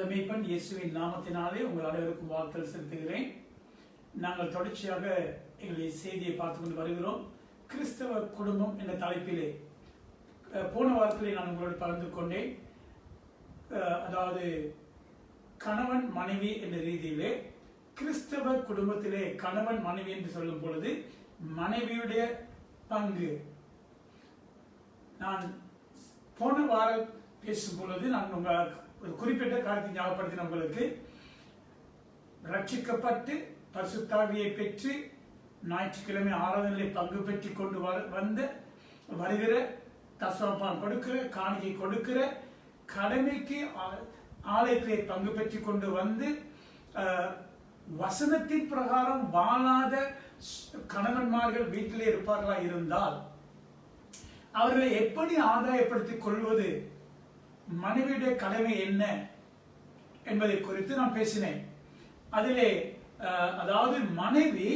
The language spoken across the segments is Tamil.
நல்ல மேய்ப்பன் இயேசுவின் நாமத்தினாலே உங்கள் அனைவருக்கும் வாழ்த்தல் செலுத்துகிறேன். நாங்கள் தொடர்ச்சியாக எங்களுடைய செய்தியை பார்த்து கொண்டு வருகிறோம். கிறிஸ்தவ குடும்பம் என்ற தலைப்பிலே போன வாரத்திலே நான் உங்களோடு பகிர்ந்து கொண்டேன். அதாவது கணவன் மனைவி என்ற ரீதியிலே கிறிஸ்தவ குடும்பத்திலே கணவன் மனைவி என்று சொல்லும் பொழுது மனைவியுடைய பங்கு. நான் போன வாரம் பேசும் பொழுது நான் ஒரு குறிப்பிட்ட காரியத்தை ஞாபகப்படுத்தின உங்களுக்கு, ரட்சிக்கப்பட்டு பரிசுத்தாவியை பெற்று ஞாயிற்றுக்கிழமை ஆராதனையிலே பங்கு பெற்று கொண்டு வருகிற தசமபாகம் கொடுக்கிற காணிக்கை கொடுக்கிற கடமைக்கு ஆலயத்திலே பங்கு பெற்று கொண்டு வந்து வசனத்தின் பிரகாரம் வாழாத கணவன்மார்கள் வீட்டிலே இருப்பார்களா இருந்தால் அவர்களை எப்படி ஆதாயப்படுத்திக் கொள்வது, மனைவியுடைய கடமை என்ன என்பதை குறித்து நான் பேசினேன். அதிலே அதாவது மனைவி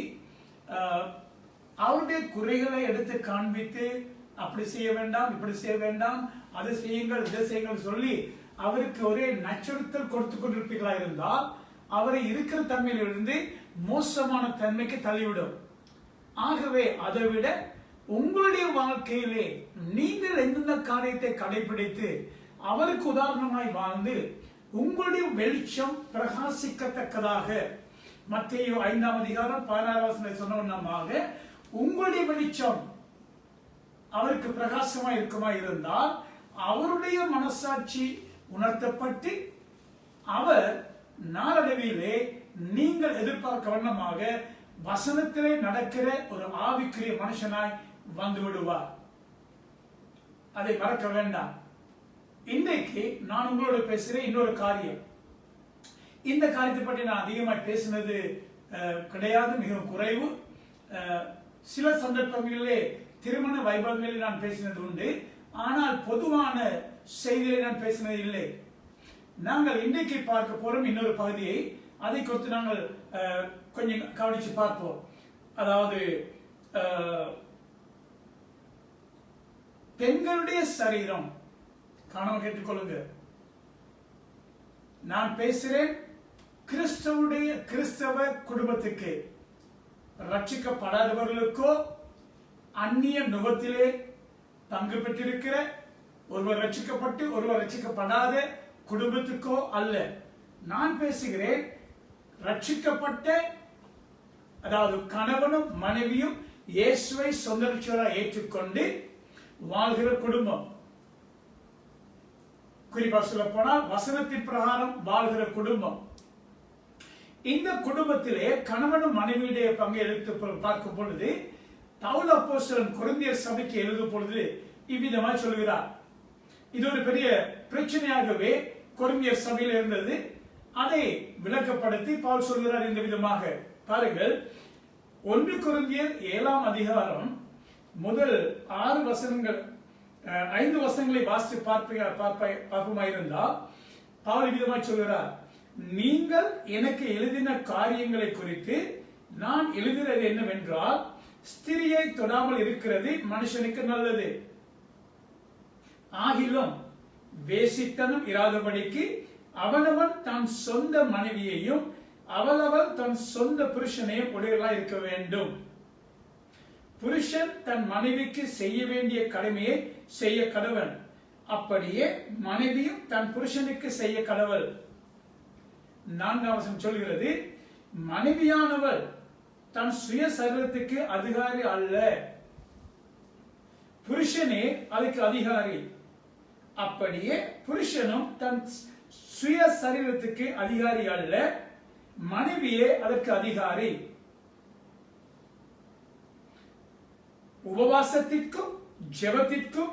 அவருடைய குறைகளை எடுத்து காண்பித்து அப்படி செய்ய வேண்டாம், இப்படி செய்ய வேண்டாம், அதை செய்யுங்கள், இதை செய்யுங்கள் சொல்லி அவருக்கு ஒரே நச்சுறுத்தல் கொடுத்து கொண்டிருப்பீர்களா இருந்தால் அவரை இருக்கிற தன்மையிலிருந்து மோசமான தன்மைக்கு தள்ளிவிடும். ஆகவே அதை விட உங்களுடைய வாழ்க்கையிலே நீங்கள் எந்தெந்த காரியத்தை கடைபிடித்து அவருக்கு உதாரணமாய் வாழ்ந்து உங்களுடைய வெளிச்சம் பிரகாசிக்கத்தக்கதாக, மத்தேயு 5ஆம் அதிகாரம் 16ஆம் வசனத்தில் சொன்னவண்ணமாக உங்களுடைய வெளிச்சம் அவருக்கு பிரகாசமாய் இருக்குமா இருந்தால் அவருடைய மனசாட்சி உணர்த்தப்பட்டு அவர் நாளடைவிலே நீங்கள் எதிர்பார்க்க வண்ணமாக வசனத்திலே நடக்கிற ஒரு ஆவிக்குரிய மனுஷனாய் வந்து விடுவார். அதை மறக்க வேண்டாம். இன்றைக்கு நான் உங்களோட பேசுகிற இன்னொரு காரியம். இந்த காரியத்தை பற்றி நான் அதிகமாக பேசினது கிடையாது, மிகவும் குறைவு. சில சந்தர்ப்பங்களிலே திருமண வைபவங்களில் நான் பேசினது உண்டு, ஆனால் பொதுவான செய்திகளை நான் பேசினது இல்லை. நாங்கள் இன்றைக்கு பார்க்க போறோம் இன்னொரு பகுதியை, அதை குறித்து நாங்கள் கொஞ்சம் கவனிச்சு பார்ப்போம். அதாவது பெண்களுடைய சரீரம். காணாம கேட்டுக்கொள்ளுங்க, நான் பேசுறேன் கிறிஸ்தவ குடும்பத்துக்கு, ரட்சிக்கப்படாதவர்களுக்கோ அந்நிய நுகத்திலே பங்கு பெற்றிருக்கிற ஒருவர் ரட்சிக்கப்பட்டு ஒருவர் ரட்சிக்கப்படாத குடும்பத்துக்கோ அல்ல. நான் பேசுகிறேன் ரட்சிக்கப்பட்ட, அதாவது கணவனும் மனைவியும் இயேசுவை சொந்த ரட்சகராக ஏற்றுக்கொண்டு வாழ்கிற குடும்பம். குறிப்பா சொல்ல போனால் வசனத்தின் பிரகாரம் வாழ்கிற குடும்பம். இந்த குடும்பத்திலே கணவனும் மனைவியுடைய பங்கை எடுத்து பார்க்கும் பொழுது பவுல் அப்போஸ்தலன் கொரிந்தியர் சபைக்கு எழுதும் பொழுது இவ்விதமாய் சொல்கிறார். இது ஒரு பெரிய பிரச்சனையாகவே கொரிந்தியர் சபையில் இருந்தது. அதை விளக்கப்படுத்தி பவுல் சொல்கிறார் இந்த விதமாக. பாருங்கள், 1 கொரிந்தியர் 7ஆம் அதிகாரம் முதல் 5 வசனங்களை வாசித்து பார்ப்போமாயிருந்தால் பவுல் விதமாய் சொல்கிறார், நீங்கள் எனக்கு எழுதின காரியங்களை குறித்து நான் எழுதுகிறது என்னவென்றால், ஸ்திரியை தொடாமல் இருக்கிறது மனுஷனுக்கு நல்லது. ஆகிலும் வேசித்தனம் இராதபடிக்கு அவனவன் தன் சொந்த மனைவியையும் அவளவள் தன் சொந்த புருஷனையும் உடையவளாய் இருக்க வேண்டும். புருஷன் தன் மனைவிக்கு செய்ய வேண்டிய கடமையை செய்ய கடவன், அப்படியே மனைவியும் தன் புருஷனுக்கு செய்ய கடவள். 4ஆம் வசனம் சொல்கிறது, மனைவியானவள் தன் சுய சரீரத்துக்கு அதிகாரி அல்ல, புருஷனே அதுக்கு அதிகாரி. அப்படியே புருஷனும் தன் சுய சரீரத்துக்கு அதிகாரி அல்ல, மனைவியே அதற்கு அதிகாரி. உபவாசத்திற்கும் ஜெபத்திற்கும்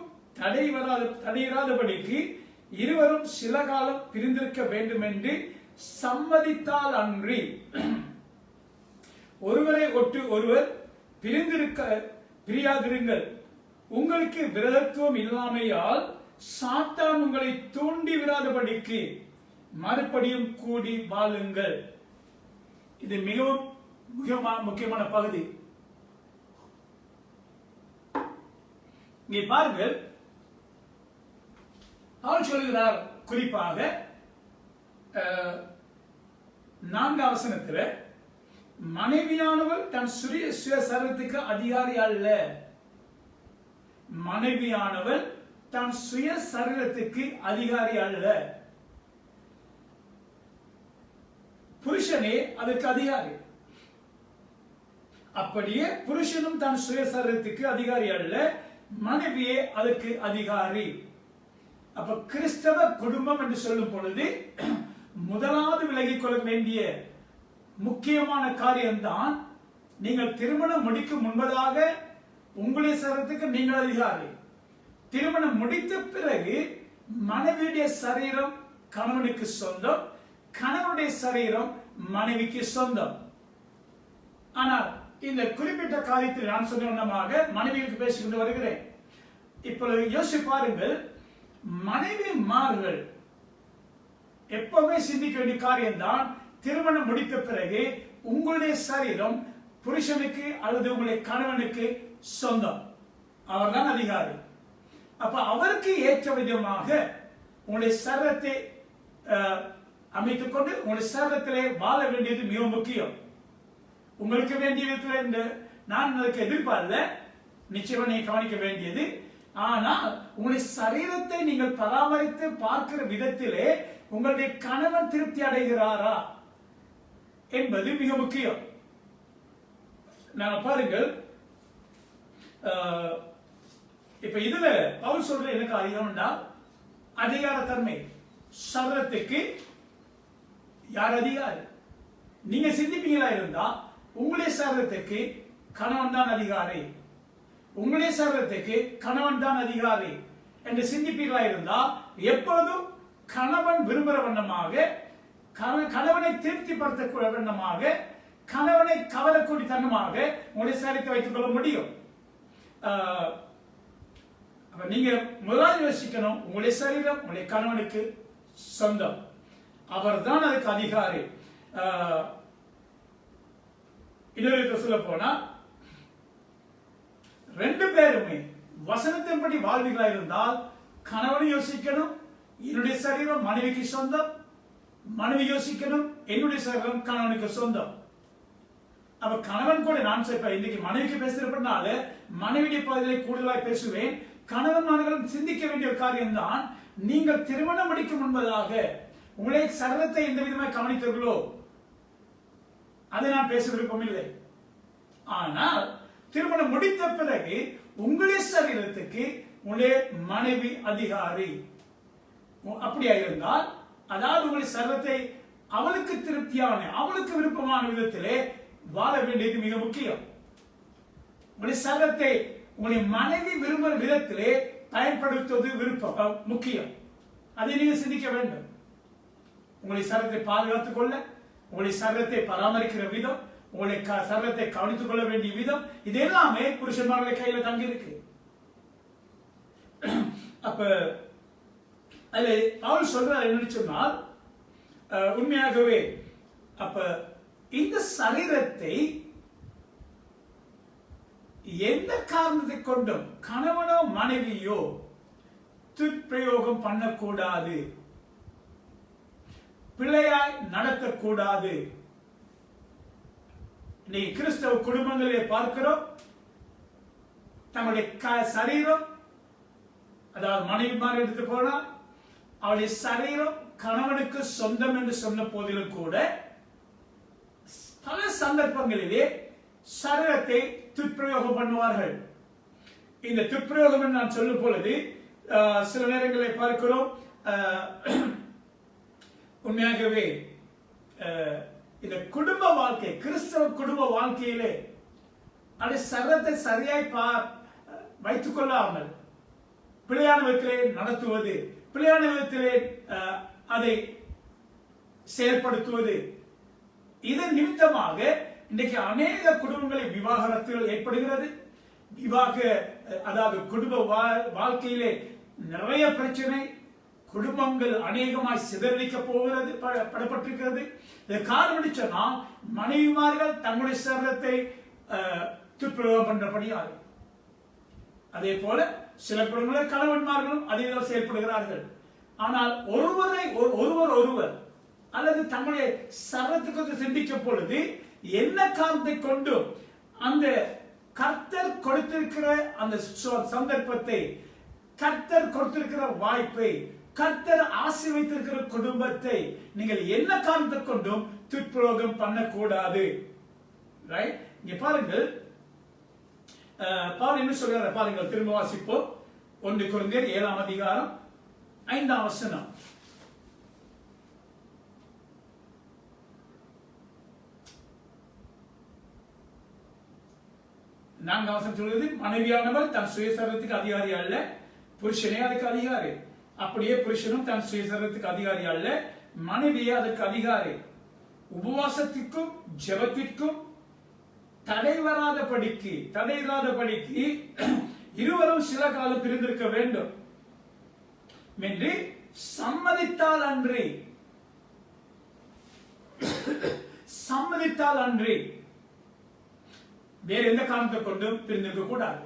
தடையிராதபடிக்கு இருவரும் சில காலம் பிரிந்திருக்க வேண்டும் என்று சம்மதித்தால் அன்றி ஒருவரை ஒட்டு ஒருவர் பிரியாதிருங்கள். உங்களுக்கு விரதத்துவம் இல்லாமையால் சாத்தான் உங்களை தூண்டி விடாதபடிக்கு மறுபடியும் கூடி வாழுங்கள். இது மிகவும் முக்கியமான பகுதி. இங்கே பாருங்கள், அவர் சொல்கிறார் குறிப்பாக 4ஆம் வசனத்தில் மனைவியானவள் தன் சுய சரீரத்துக்கு அதிகாரி அல்ல. மனைவியானவள் தன் சுய சரீரத்துக்கு அதிகாரி அல்ல. புருஷனே அதற்கு அதிகாரி. அப்படியே புருஷனும் தன் சுய சரீரத்துக்கு அதிகாரி அல்ல, மனைவியே அதற்கு அதிகாரி. அப்ப கிறிஸ்தவ குடும்பம் என்று சொல்லும் பொழுது முதலாவது விலகிக் கொள்ள வேண்டிய முக்கியமான காரியம்தான், நீங்கள் திருமணம் முடிக்கும் முன்பதாக உங்களுடைய சரீரத்துக்கு நீங்கள் அதிகாரி. திருமணம் முடித்த பிறகு மனைவியுடைய சரீரம் கணவனுக்கு சொந்தம், கணவனுடைய சரீரம் மனைவிக்கு சொந்தம். ஆனால் இந்த குறிப்பிட்ட காரியத்தில் நான் சொன்னமாக மனைவிக்கு பேசிக்கொண்டு வருகிறேன். இப்பொழுது யோசிச்சு பாருங்கள், மனைவிமார்கள் எப்பவுமே சிந்திக்க வேண்டிய காரியம் தான், திருமணம் முடித்த பிறகு உங்களுடைய சரீரம் புருஷனுக்கு அல்லது உங்களுடைய கணவனுக்கு சொந்தம். அவர்தான் அதிகாரி. அப்ப அவருக்கு ஏற்ற விதமாக உங்களுடைய சரீரத்தை அமைத்துக் கொண்டு உங்களுடைய சரீரத்திலே வாழ வேண்டியது மிக முக்கியம். உங்களுக்கு வேண்டிய விதத்தில் நான் அதுக்கு எதிர்பார்ல, நிச்சயமா நீங்க கவனிக்க வேண்டியது. ஆனால் உங்களுடைய சரீரத்தை நீங்கள் பராமரித்து பார்க்கிற விதத்திலே உங்களுடைய கணவன் திருப்தி அடைகிறாரா என்பது மிக முக்கியம். நான் பாருங்கள், இப்ப இதுல பவுல் சொல்ற எனக்கு அதிகம்னா அதிகாரத்தன்மை. சரீரத்துக்கு யார் அதிகாரி? நீங்க சிந்திப்பீங்களா இருந்தா உங்களுடைய சரீரத்துக்கு கணவன் தான் அதிகாரி, உங்களுடைய சரீரத்துக்கு கணவன் தான் அதிகாரி என்று சிந்திப்பீர்களா இருந்தா எப்பொழுதும் கணவன் விரும்புகிற வண்ணமாக, கணவனை திருப்திப்படுத்த வண்ணமாக, கணவனை கவரக்கூடிய தன்னமாக உங்களுடைய சரீரத்தை வைத்துக் கொள்ள முடியும். நீங்க முதலாவது யோசிக்கணும், உங்களுடைய சரீரம் உங்களுடைய கணவனுக்கு சொந்தம், அவர் தான் அதுக்கு அதிகாரி. இன்னொரு சொல்ல போனா, ரெண்டு பேருமே வசனத்தின்படி வாழ்விகளா இருந்தால் கணவனை யோசிக்கணும், என்னுடைய சரீரம் மனைவிக்கு சொந்தம், மனைவி யோசிக்கணும், என்னுடைய சரீரம் கணவனுக்கு சொந்தம். அப்ப கணவன் கூட நான் இன்னைக்கு மனைவிக்கு பேசுறதுனால மனைவியுடைய பகுதியை கூடுதலாக பேசுவேன். கணவன்மார்களும் சிந்திக்க வேண்டிய ஒரு காரியம் தான், நீங்கள் திருமணம் முடிக்கும் முன்பதாக உங்களுடைய சரீரத்தை எந்த விதமாக கவனித்தீர்களோ அதை நான் பேச விருப்பம் இல்லை. ஆனால் திருமணம் முடித்த பிறகு உங்களுடைய சரீரத்துக்கு உங்களுடைய மனைவி அதிகாரி. அப்படியா இருந்தால், அதாவது உங்களுடைய சரீரத்தை அவளுக்கு திருப்தியான, அவளுக்கு விருப்பமான விதத்திலே வாழ வேண்டியது மிக முக்கியம். உங்களுடைய சரீரத்தை உங்களுடைய மனைவி விரும்புகிற விதத்திலே பயன்படுத்துவது விருப்பம் முக்கியம். அதை நீங்க சிந்திக்க வேண்டும். உங்களுடைய சரீரத்தை பாதுகாத்துக் கொள்ள, உங்களுடைய சரீரத்தை பராமரிக்கிற விதம், உங்களுடைய சரீரத்தை கவனித்துக் கொள்ள வேண்டிய விதம், இது எல்லாமே புருஷன்மார்களுடைய கையில தங்கி இருக்கு. அப்ப அதுல அவள் சொல்றார் என்னன்னு சொன்னால், உண்மையாகவே அப்ப இந்த சரீரத்தை எந்த காரணத்தை கொண்டும் கணவனோ மனைவியோ துஷ்பிரயோகம் பண்ணக்கூடாது, பிள்ளையாய் நடத்தக்கூடாது. நீ கிறிஸ்தவ குடும்பங்களிலே பார்க்கிறோம், தங்களுடைய சரீரம், அதாவது மனைவிமார் எடுத்து போனா அவளுடைய சரீரம் கணவனுக்கு சொந்தம் என்று சொன்ன போதிலும் கூட பல சந்தர்ப்பங்களிலே சரீரத்தை துஷ்பிரயோகம் பண்ணுவார்கள். இந்த துஷ்பிரயோகம் என்று நான் சொல்லும் பொழுது சில நேரங்களில் பார்க்கிறோம், உண்மையாகவே இந்த குடும்ப வாழ்க்கை, கிறிஸ்தவ குடும்ப வாழ்க்கையிலே அந்த சரீரத்தை சரியாய் வைத்துக் கொள்ளாமல் பிழையான விதத்திலே நடத்துவது, பிழையான விதத்திலே அதை செயல்படுத்துவது, இதன் நிமித்தமாக இன்றைக்கு அநேக குடும்பங்களில் விவாகரத்துகள் ஏற்படுகிறது. அதாவது குடும்ப வாழ்க்கையிலே நிறைய பிரச்சனை, குடும்பங்கள் அநேகமாய் சிதறடிக்க போகிறது, படப்பட்டிருக்கிறது. இது காரணம் சொன்னா மனைவிமார்கள் தங்களுடைய சரீரத்தை துஷ்பிரயோகம் பண்றபடியாக, அதே போல சில குடும்பங்களில் கணவன்மார்களும் அதே செயல்படுகிறார்கள். ஆனால் ஒருவர் அல்லது தங்களுடைய சரத்துக்கு சிந்திக்கும் பொழுது என்ன காரணத்தை கொண்டு அந்த கர்த்தர் கொடுத்திருக்கிற அந்த சந்தர்ப்பத்தை, கர்த்தர் கொடுத்திருக்கிற வாய்ப்பை, கர்த்தர் ஆசீர்வதித்திருக்கிற குடும்பத்தை நீங்கள் என்ன காரணத்தை கொண்டும் துஷ்பிரயோகம் பண்ணக்கூடாது. ரைட்? இங்க பாருங்கள், பவுல் என்ன சொல்றாரு பாருங்கள், திரும்ப வாசிப்போம். 1 கொரிந்தியர் 7ஆம் அதிகாரம் 5ஆம் வசனம். நான்காம் வசனம் சொல்றது, மனைவியானவள் தன் சுயசரத்துக்கு அதிகாரி அல்ல, புருஷனே அதுக்கு அதிகாரி. அப்படியே புருஷனும் தன் சுயசரத்துக்கு அதிகாரி அல்ல, மனைவியே அதற்கு அதிகாரி. உபவாசத்திற்கும் ஜெபத்திற்கும் தடை வராதபடிக்கு இருவரும் சில காலம் பிரிந்திருக்க வேண்டும் என்று சம்மதித்தால் அன்றி வேற எந்த காரணத்தை கொண்டும் பிரிந்திருக்க கூடாது.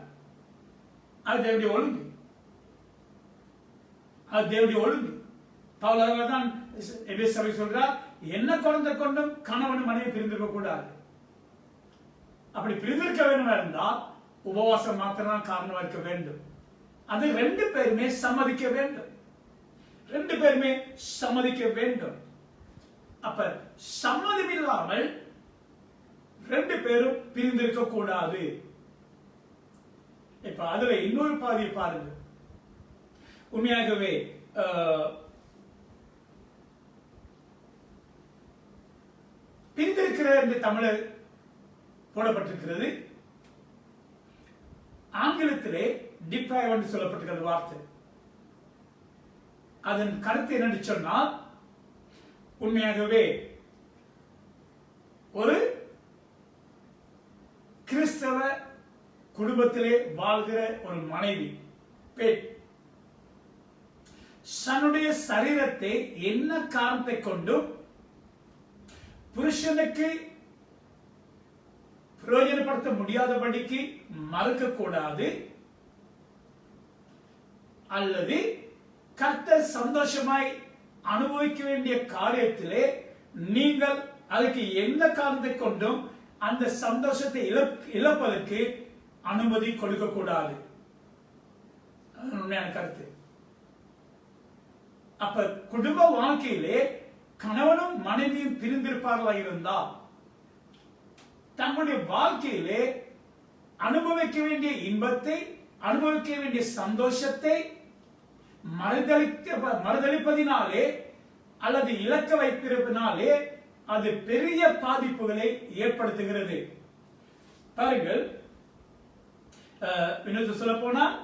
அது தேவனுடைய ஒழுங்கு, அது தேவனுடைய ஒழுங்கு. பவுல் தான் எபேசியரை சொல்றார், என்ன காரணத்தை கொண்டும் கணவன் மனைவி பிரிந்திருக்க கூடாது. அப்படி பிரிந்திருக்க வேண்டும் இருந்தால் உபவாசம் மாத்திரம் காரணமா இருக்க வேண்டும். அது 2 பேருமே சம்மதிக்க வேண்டும். 2 பேருமே சம்மதிக்க வேண்டும். அப்ப சம்மதம் இல்லாமல் 2 பேரும் பிரிந்திருக்க கூடாது. இப்ப அதுல இன்னொரு பாதியை பாருங்க. உண்மையாகவே பிரிந்திருக்கிற இந்த தமிழர் போடப்பட்டிருக்கிறது. ஆங்கிலத்திலே டிப்ரைவ் என்று சொல்லப்பட்டிருக்கிறது வார்த்தை. அதன் கருத்து என்னன்னு சொன்னால், உண்மையாகவே ஒரு கிறிஸ்தவ குடும்பத்திலே வாழ்கிற ஒரு மனைவி பெண் தன்னுடைய சரீரத்தை என்ன காரணத்தை கொண்டும் புருஷனுக்கு பிரயோஜனப்படுத்த முடியாதபடிக்கு மறுக்க கூடாது, அல்லது கர்த்தர் சந்தோஷமாய் அனுபவிக்க வேண்டிய காரியத்திலே நீங்கள் அதுக்கு எந்த காரணத்தை கொண்டும் அந்த சந்தோஷத்தை இழப்பதற்கு அனுமதி கொடுக்க கூடாது. உண்மையான கருத்து. அப்ப குடும்ப வாழ்க்கையிலே கணவனும் மனைவியும் பிரிந்திருப்பார்களா இருந்தால் தங்களுடைய வாழ்க்கையிலே அனுபவிக்க வேண்டிய இன்பத்தை, அனுபவிக்க வேண்டிய சந்தோஷத்தை மறுதளிப்பதினாலே அல்லது இழக்க வைப்பதனாலே அது பெரிய பாதிப்புகளை ஏற்படுத்துகிறது. பாருங்கள், இன்னொரு சொல்ல போனால்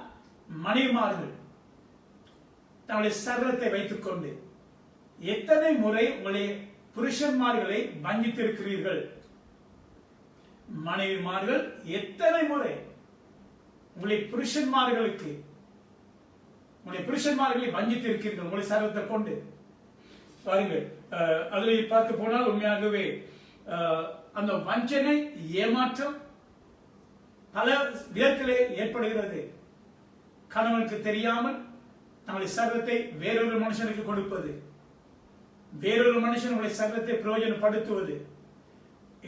மனைவிமார்கள் தங்களுடைய சரீரத்தை வைத்துக் கொண்டு எத்தனை முறை உங்களுடைய புருஷன்மார்களை வஞ்சித்திருக்கிறீர்கள்? மனைவிமார்கள் எத்தனை முறை உங்களுடைய புருஷன்மார்களை வஞ்சித்திருக்கிறீர்கள் உங்களுடைய சரீரத்தை கொண்டு? பாருங்கள், அதில் பார்க்க போனால் உண்மையாகவே அந்த வஞ்சனை, ஏமாற்றம் பல விதத்திலே ஏற்படுகிறது. கணவனுக்கு தெரியாமல் நம்முடைய சரீரத்தை வேறொரு மனுஷனுக்கு கொடுப்பது, வேறொரு மனுஷனுடைய சரீரத்தை பிரயோஜனப்படுத்துவது,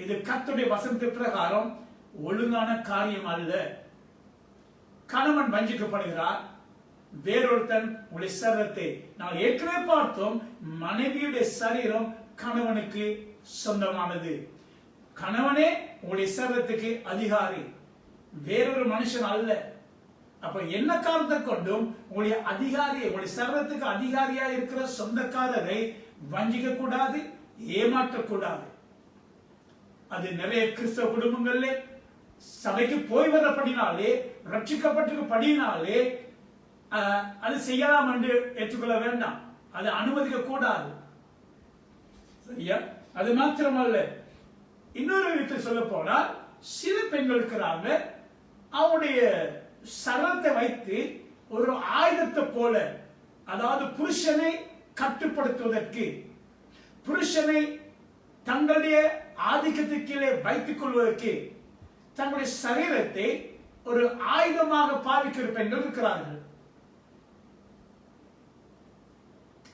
இது கர்த்தருடைய வசனத்து பிரகாரம் ஒழுங்கான காரியம் அல்ல. கணவன் வஞ்சிக்கப்படுகிறார், வேறொருத்தன் உடைய சரீரத்தை, நான் ஏற்கனவே பார்த்தோம், மனைவியுடைய சரீரம் கணவனுக்கு சொந்தமானது. கணவனே உங்களுடைய சரீரத்துக்கு அதிகாரி, வேறொரு மனுஷன் அல்ல. அப்ப என்ன காரணத்தை கொண்டும் உங்களுடைய அதிகாரியை, உங்களுடைய சரீரத்துக்கு அதிகாரியா இருக்கிற சொந்தக்காரரை வஞ்சிக்க கூடாது, ஏமாற்றக்கூடாது. அது நிறைய கிறிஸ்தவ குடும்பங்கள்ல சபைக்கு போய் வரப்படினாலே, ரட்சிக்கப்பட்டிருப்படினாலே அது செய்யலாம் என்று ஏற்றுக்கொள்ள வேண்டாம், அது அனுமதிக்க கூடாது. சரியா? அது மாத்திரமல்ல, இன்னொரு விதத்தில் சொல்ல போனால் சில பெண்கள் இருக்கிறாங்க, அவனுடைய சரீரத்தை வைத்து ஒரு ஆயுதத்தை போல, அதாவது புருஷனை கட்டுப்படுத்துவதற்கு, புருஷனை தங்களுடைய ஆதிக்கத்துக்கு கீழே வைத்துக் கொள்வதற்கு தங்களுடைய சரீரத்தை ஒரு ஆயுதமாக பாவிக்கிற பெண்கள் இருக்கிறார்கள்.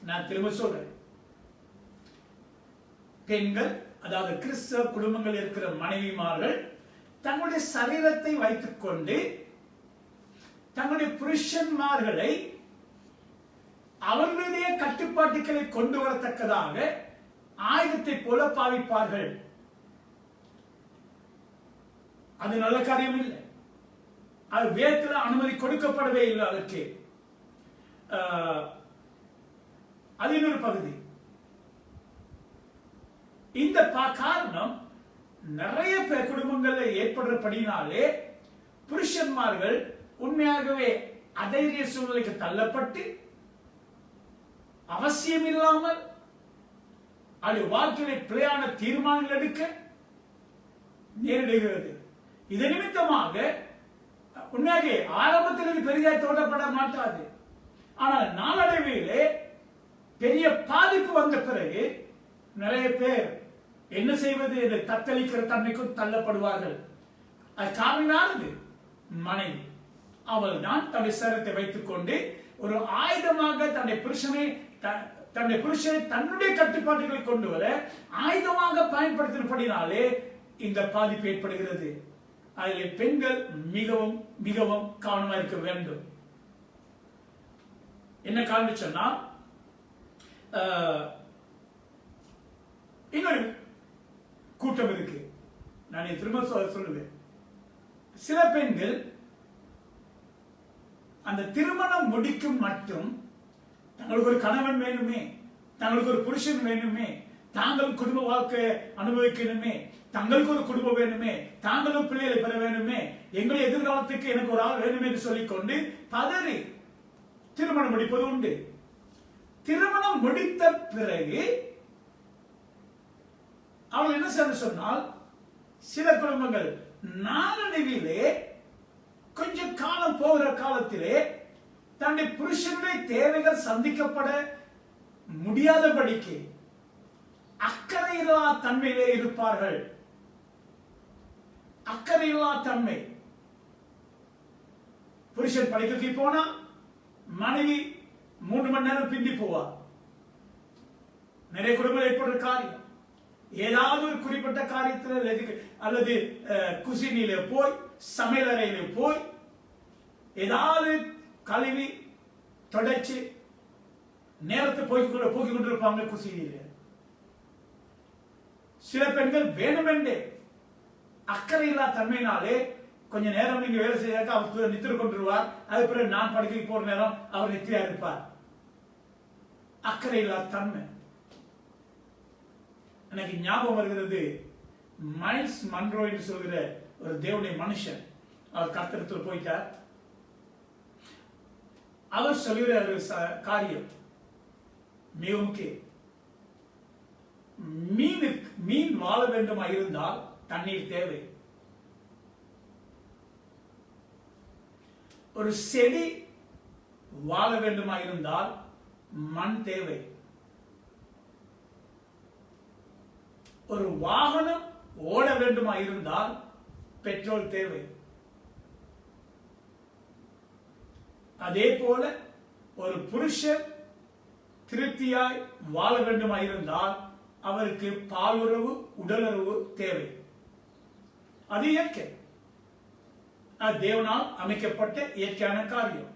நான் திரும்ப சொல்றேன், பெண்கள், அதாவது கிறிஸ்தவ குடும்பங்கள் இருக்கிற மனைவிமார்கள் தங்களுடைய சரீரத்தை வைத்துக் கொண்டு தங்களுடைய புருஷன்மார்களை அவர்களுடைய கட்டுப்பாட்டுகளை கொண்டு வரத்தக்கதாக ஆயுதத்தை போல பாவிப்பார்கள். அது நல்ல காரியம் இல்லை. அது வேதத்தில் அனுமதி கொடுக்கப்படவே இல்லை. அதற்கு அது இன்னொரு பகுதி. இந்த காரணம் நிறைய பேர் குடும்பங்களில் ஏற்படுறபடினாலே புருஷன்மார்கள் உண்மையாகவே அதைரிய சூழ்நிலைக்கு தள்ளப்பட்டு அவசியம் இல்லாமல் அது வாழ்க்கையை பிழையான தீர்மானங்கள் எடுக்க நேரிடுகிறது. இது நிமித்தமாக உண்மையாக ஆரம்பத்தில் இது பெரிதாக தோட்டப்பட மாட்டாது. ஆனால் நாளடைவிலே பெரிய பாதிப்பு வந்த பிறகு நிறைய பேர் என்ன செய்வது என்று தத்தளிக்கிற தன்மைக்கும் தள்ளப்படுவார்கள். அது காரணமானது மனைவி. அவள் தான் தன்னுடைய சரீரத்தை வைத்துக் கொண்டு ஒரு ஆயுதமாக தன்னுடைய புருஷனை தன்னுடைய கட்டுப்பாட்டுகளை கொண்டு வர ஆயுதமாக பயன்படுத்தினபடினாலே இந்த பாதிப்பு ஏற்படுகிறது. அதில் பெண்கள் மிகவும் மிகவும் கவனமாக இருக்க வேண்டும். என்ன காரணம் சொன்னா, இன்னொரு கூட்டம் இருக்கு. நான் திரும்ப சொல்லுவேன். சில பெண்கள் அந்த திருமணம் முடிக்கும் மட்டும் தங்களுக்கு ஒரு கணவன் வேணுமே, தங்களுக்கு ஒரு புருஷன் வேணுமே, தாங்கள் குடும்ப வாழ்க்கை அனுபவிக்கணுமே, தங்களுக்கு ஒரு குடும்பம் வேணுமே, தாங்களும் பிள்ளைகளை பெற வேணுமே, எங்களுடைய எதிர்காலத்துக்கு எனக்கு ஒரு ஆள் வேணுமே என்று சொல்லிக்கொண்டு பதறி திருமணம் முடிப்பது உண்டு. திருமணம் முடித்த பிறகு அவள் என்ன செய்ய சொன்னால், சில குடும்பங்கள் நாளடைவிலே கொஞ்சம் காலம் போகிற காலத்திலே தன்னுடைய புருஷனுடைய தேவைகள் சந்திக்கப்பட முடியாதபடிக்கு அக்கறையில்லா தன்மையிலே இருப்பார்கள். அக்கறையில்லா தன்மை. புருஷன் படுக்கைக்கு போனா மனைவி 3 மணி நேரம் பிந்தி போவார். நிறைய குடும்பங்கள் ஏற்படுற காரியம். ஏதாவது ஒரு குறிப்பிட்ட காரியத்தில் அல்லது குசினில போய் சமையலறையில போய் ஏதாவது கழுவி தொடச்சு நேரத்தை போக்கிக் கொண்டிருப்பாங்க குசினில. சில பெண்கள் வேணுமென்றே அக்கறையில்லா தன்மையினாலே கொஞ்ச நேரம் நீங்க வேலை செய்யாக்க அவர் நித்திர கொண்டிருவார். அது பிறகு நான் படுக்கைக்கு போற நேரம் அவர் நித்திரையா இருப்பார். அக்கறையில்லா தன்மை. எனக்கு ஞாபகம் வருகிறது, மைல்ஸ் மன்ரோ என்று சொல்கிற ஒரு தேவனுடைய மனுஷன். அவர் கர்த்தரத்தில் போயிட்டார். அவர் சொல்கிற ஒரு காரியம் மிக முக்கியம். மீன் வாழ வேண்டுமா இருந்தால் தண்ணீர் தேவை. ஒரு செடி வாழ வேண்டுமா இருந்தால் மண் தேவை. ஒரு வாகனம் ஓட வேண்டுமா இருந்தால் பெட்ரோல் தேவை. அதே போல ஒரு புருஷன் திருப்தியாய் வாழ வேண்டுமா இருந்தால் அவருக்கு பாலுறவு உடலுறவு தேவை. அது இயற்கை. தேவனால் அமைக்கப்பட்ட இயற்கையான காரியம்.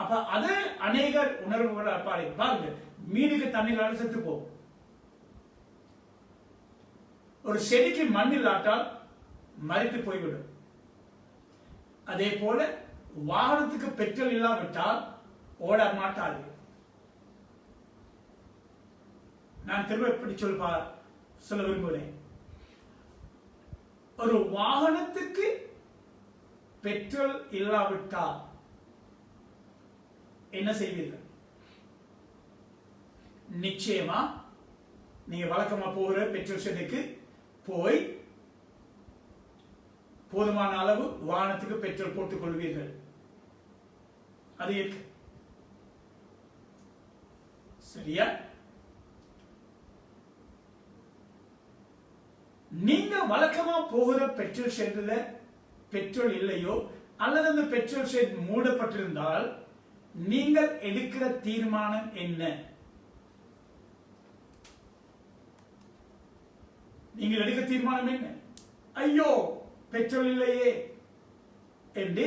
அப்ப அது அநேகர் உணர்வுகளை பாருங்க. மீனுக்கு தண்ணீர் செத்து போகும். ஒரு செடிக்கு மண் இல்லாட்டால் மறித்து போய்விடும். அதே போல வாகனத்துக்கு பெட்ரோல் இல்லாவிட்டால் ஓட மாட்டாது. நான் திரும்ப எப்படி சொல்ல விரும்புகிறேன். ஒரு வாகனத்துக்கு பெட்ரோல் இல்லாவிட்டால் என்ன செய்வீர்கள்? நிச்சயமா நீங்க வழக்கமா போகிற பெட்ரோல் ஸ்டேஷனுக்கு போய் போதுமான அளவு வாகனத்துக்கு பெட்ரோல் போட்டுக் கொள்வீர்கள். அது இருக்கு. சரியா? நீங்க வழக்கமா போகிற பெட்ரோல் ஷெட்ல பெட்ரோல் இல்லையோ அல்லது அந்த பெட்ரோல் ஷெட் மூடப்பட்டிருந்தால் நீங்கள் எடுக்கிற தீர்மானம் என்ன? நீங்கள் எடுக்க தீர்மானம் என்ன? ஐயோ பெட்ரோல் இல்லையே என்று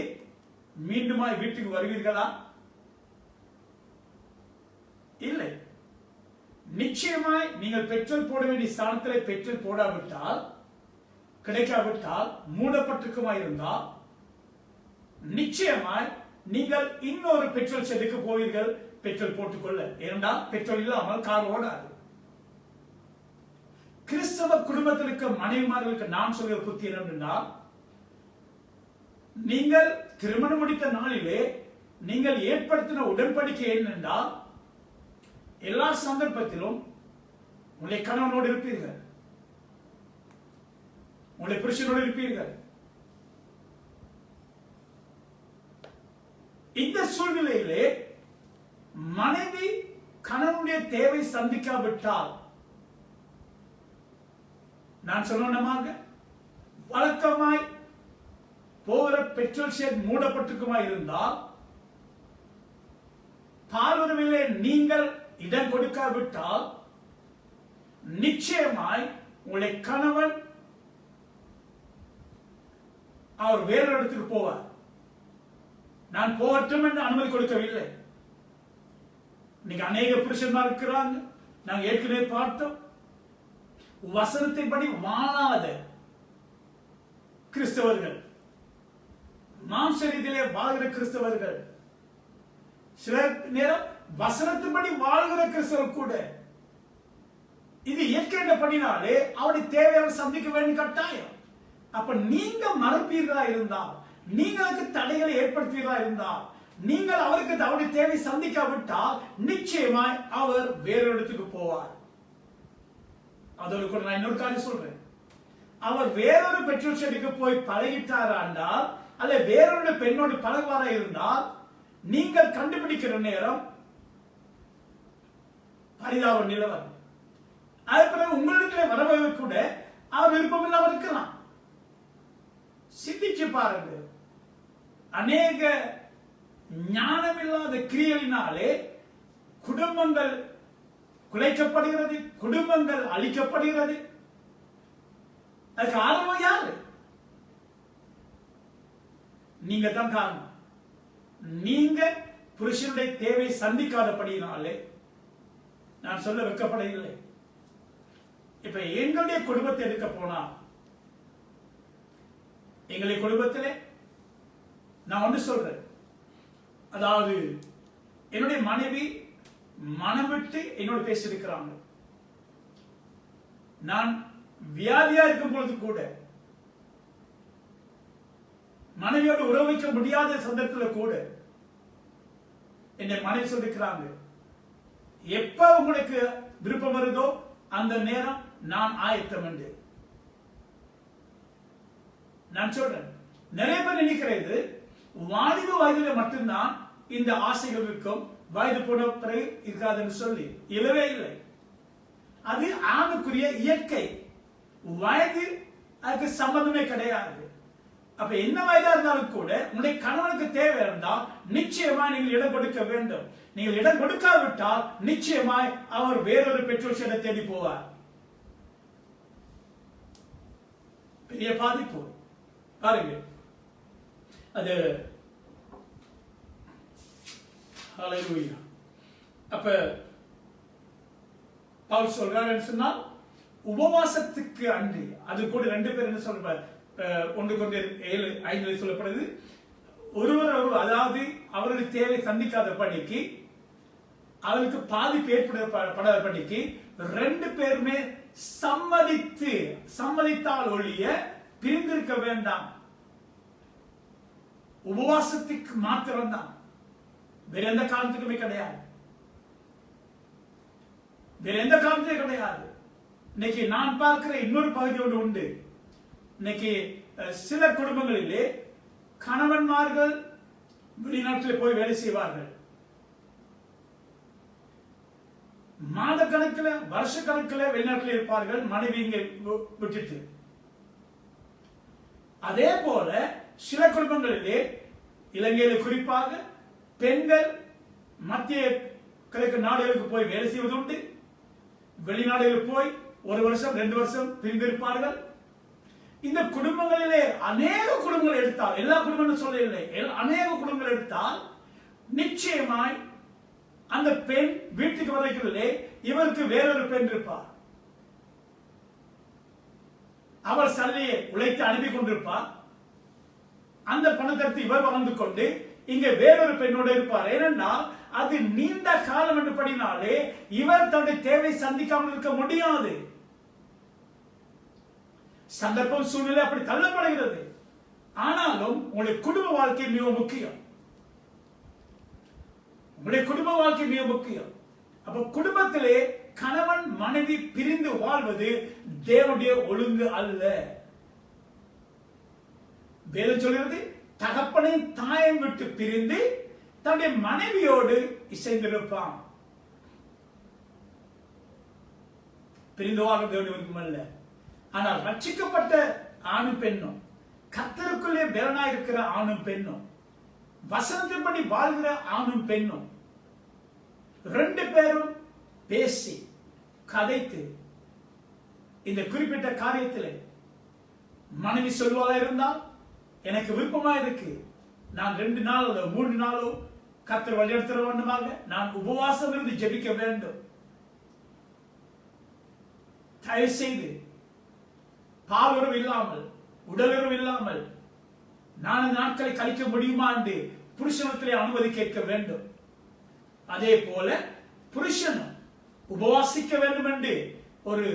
மீண்டுமாய் வீட்டுக்கு வருவீர்களா? இல்லை. நிச்சயமாய் நீங்கள் பெட்ரோல் போட வேண்டிய ஸ்தானத்தில் பெட்ரோல் போடாவிட்டால், கிடைக்காவிட்டால், மூடப்பட்டிருக்குமா இருந்தால் நிச்சயமாய் நீங்கள் இன்னொரு பெட்ரோல் ஷெட்டுக்கு போவீர்கள் பெட்ரோல் போட்டுக்கொள்ள. ஏனென்றால் பெட்ரோல் இல்லாமல் கார் ஓடாது. கிறிஸ்தவ குடும்பத்தில் இருக்க மனைவிமார்களுக்கு நான் சொல்கிற புத்தி என்னவென்றால், நீங்கள் திருமணம் முடித்த நாளிலே நீங்கள் ஏற்படுத்தின உடன்படிக்கை என்னென்றால், எல்லா சந்தர்ப்பத்திலும் உங்களை கணவனோடு இருப்பீர்கள், உங்களை புருஷனோடு இருப்பீர்கள். இந்த சூழ்நிலையிலே மனைவி கணவனுடைய தேவை சந்திக்காவிட்டால், நான் சொன்னமாக வழக்கமாய் போகிற பெட்ரோல் ஷெட் மூடப்பட்டிருக்குமா இருந்தால், பாலுறவிலே நீங்கள் இடம் கொடுக்காவிட்டால் நிச்சயமாய் உங்களை கணவன் அவர் வேறு இடத்துக்கு போவார். நான் போகட்டும் என்று அனுமதி கொடுக்கவில்லை. இன்னைக்கு அநேக புருஷன்மார் இருக்கிறாங்க, நாங்கள் ஏற்கனவே பார்த்தோம், வசனத்தின்படி வாழாத கிறிஸ்தவர்கள், மாம்ச ரீதியிலே வாழ்கிற கிறிஸ்தவர்கள், சில நேரம் வசனத்தின்படி வாழ்கிற கிறிஸ்தவர் கூட இது இயற்கை பண்ணினாலே அவருடைய தேவையை சந்திக்க வேண்டிய கட்டாயம். அப்ப நீங்க மறுப்பீர்களா இருந்தால், நீங்களுக்கு தடைகளை ஏற்படுத்துவீர்களா இருந்தால், நீங்கள் அவருக்கு அவருடைய தேவை சந்திக்காவிட்டால் நிச்சயமாய் அவர் வேறு இடத்துக்கு போவார். அதோடு கூட நான் இன்னொரு காரியம் சொல்றேன். அவர் வேறொரு பெட்ரோல் ஷெட்டுக்கு போய் பழகிட்டாரா என்றால், அல்ல வேறொரு பெண்ணோடு பழகுவாரா இருந்தால், நீங்கள் கண்டுபிடிக்கிற நேரம் பரிதாப நிலவர். அதே பிறகு உங்களிடத்தில் வரவே கூட அவர் விருப்பம் இல்லாமல் இருக்கலாம். சிந்திச்சு பாருங்க. அநேக ஞானமில்லாத கிரியைகளினாலே குடும்பங்கள் குலைக்கப்படுகிறது, குடும்பங்கள் அழிக்கப்படுகிறது. அதுக்கு ஆரம்பம் யாரு? நீங்க தான் காரணம். நீங்க புருஷனுடைய தேவை சந்திக்காதபடியினாலே நான் சொல்ல வைக்கப்படவில்லை. இப்ப எங்களுடைய குடும்பத்தை எடுக்க போனா, எங்களுடைய குடும்பத்திலே நான் ஒன்று சொல்றேன். அதாவது என்னுடைய மனைவி மனம் விட்டு என்னோட பேசியிருக்கிறாங்க. நான் வியாதியா இருக்கும் பொழுது கூட, மனைவியோடு உறவு வைக்க முடியாத சந்தர்ப்பத்தில் கூட என்னை மனைவி சொல்லிருக்கிறாங்க, எப்ப உங்களுக்கு விருப்பம் வருதோ அந்த நேரம் நான் ஆயத்தம் என்று. நான் சொல்றேன், நிறைய பேர் நினைக்கிறது வாலிப வயதில மட்டும்தான் இந்த ஆசைகள் இருக்கும், வயது போன பிறகு இருக்காதுன்னு சொல்லி. இல்லவே இல்லை. அது ஆணுக்குரிய இயற்கை. வயது அதுக்கு சம்பந்தமே கிடையாது. அப்ப என்ன வயதா இருந்தாலும் கூட உங்களுடைய கணவனுக்கு தேவை இருந்தால் நிச்சயமா நீங்கள் இடம் கொடுக்க வேண்டும். நீங்கள் இடம் கொடுக்காவிட்டால் நிச்சயமாய் அவர் வேறொரு பெட்ரோல் ஷெட்டை தேடி போவார். பெரிய பாதிப்பு பாருங்க. அது ஹல்லேலூயா. அப்ப பவுல் சொல்றாரு சொன்னால், உபவாசத்துக்கு அன்றி, அது கூட ரெண்டு பேர் என்ன சொல்ற, 1 கொரிந்தியர் 7:5 சொல்லப்படுது, ஒருவர் அதாவது அவருடைய தேவை சந்திக்காத படிக்கு, அவருக்கு பாதிப்பு ஏற்படாத படிக்கு 2 பேருமே சம்மதித்தால் ஒழிய பிரிந்திருக்க வேண்டாம். உபவாசத்துக்கு மாத்திரம்தான், வேற எந்த காரணத்துக்குமே கிடையாது. வேற எந்த காரணத்தையும் கிடையாது. இன்னைக்கு நான் பார்க்கிற இன்னொரு பகுதி ஒன்று உண்டு. இன்னைக்கு சில குடும்பங்களிலே கணவன்மார்கள் வெளிநாட்டில் போய் வேலை செய்வார்கள். மாத கணக்கில், வருஷ கணக்கில் வெளிநாட்டில் இருப்பார்கள், மனைவி இங்கே விட்டுட்டு. அதே போல சில குடும்பங்களிலே, இலங்கையில் குறிப்பாக பெண்கள் மத்திய கிழக்கு நாடுகளுக்கு போய் வேலை செய்வது உண்டு. வெளிநாடுகளுக்கு போய் 1 வருஷம் 2 வருஷம் பிரிந்திருப்பார்கள். இந்த குடும்பங்களிலே அநேக குடும்பங்கள் எடுத்தால், எல்லா குடும்பங்களும் சொல்லவில்லை, அநேக குடும்பங்கள் எடுத்தால் நிச்சயமாய் அந்த பெண் வீட்டுக்கு வரைக்குள்ளே இவருக்கு வேறொரு பெண் இருப்பார். அவர் சல்லியை உழைத்து அனுப்பி கொண்டிருப்பார். அந்த பணத்தை இவர் வளர்ந்து கொண்டு இங்கே வேறொரு பெண்ணோடு இருப்பார். ஏனென்றால் அது நீண்ட காலம் என்று படினாலே இவர் தன்னுடைய தேவை சந்திக்காமல் இருக்க முடியாது. சந்தர்ப்பம் சூழ்நிலை அப்படி தள்ளப்படுகிறது. ஆனாலும் உங்களுடைய குடும்ப வாழ்க்கை மிக முக்கியம். உங்களுடைய குடும்ப வாழ்க்கை மிக முக்கியம். அப்ப குடும்பத்திலே கணவன் மனைவி பிரிந்து வாழ்வது தேவனுடைய ஒழுங்கு அல்ல. வேதம் சொல்கிறது, தகப்பனை தாயம் விட்டு பிரிந்து தன்னுடைய மனைவியோடு இசைந்திருப்பான். பிரிந்து வாழ்வது தேவனுடைய விருப்பம் அல்ல. ஆனால் ரட்சிக்கப்பட்ட ஆணும் பெண்ணும், கர்த்தருக்குள்ளே பேரனாய் இருக்கிற ஆணும் பெண்ணும், வசனத்தின்படி வாழ்கிற ஆணும் பெண்ணும் 2 பேரும் பேசி கதைத்து இந்த குறிப்பிட்ட காரியத்தில் மனைவி சொல்வாளா இருந்தால், எனக்கு விருப்பமா இருக்கு, நான் 2 நாளோ 3 நாளோ கர்த்தர் வழிநடத்த வேண்டுமாக நான் உபவாசம் இருந்து ஜெபிக்க வேண்டும். தயவு செய்து பாலுறவு இல்லாமல், உடலுறவு இல்லாமல் 4 நாட்களை கழிக்க முடியுமா என்று புருஷனத்திலே அனுமதி கேட்க வேண்டும். அதே போல புருஷனும் உபவாசிக்க வேண்டும் என்று ஒரு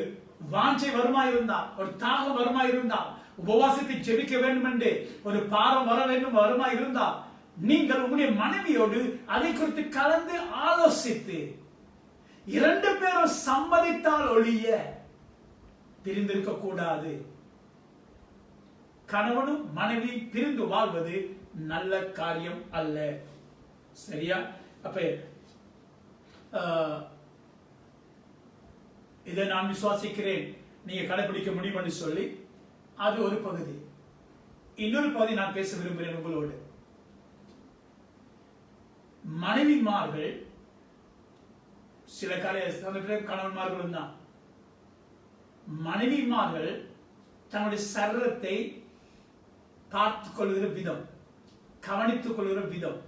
வாஞ்சை வருமா இருந்தால், ஒரு தாகம் வருமா இருந்தால், உபவாசத்தை ஜெபிக்க வேண்டும் என்று ஒரு பாரம் வர வேண்டும் வருமா இருந்தால், நீங்கள் உங்களுடைய மனைவியோடு அதை குறித்து கலந்து ஆலோசித்து 2 பேரும் சம்மதித்தால் ஒழிய பிரிந்திருக்க கூடாது. கணவனும் மனைவி பிரிந்து வாழ்வது நல்ல காரியம் அல்ல. சரியா? அப்ப இதை நான் விசுவாசிக்கிறேன், நீங்க கடைபிடிக்க முடியும் என்று சொல்லி அது ஒரு பகுதி. இன்னொரு பகுதி நான் பேச விரும்புகிறேன் உங்களோடு. மனைவிமார்கள் சில கணவன்மார்களும் தான், மனைவிமார்கள் தன்னுடைய சரீரத்தை பார்த்துக் கொள்கிற விதம், கவனித்துக் கொள்கிற விதம்,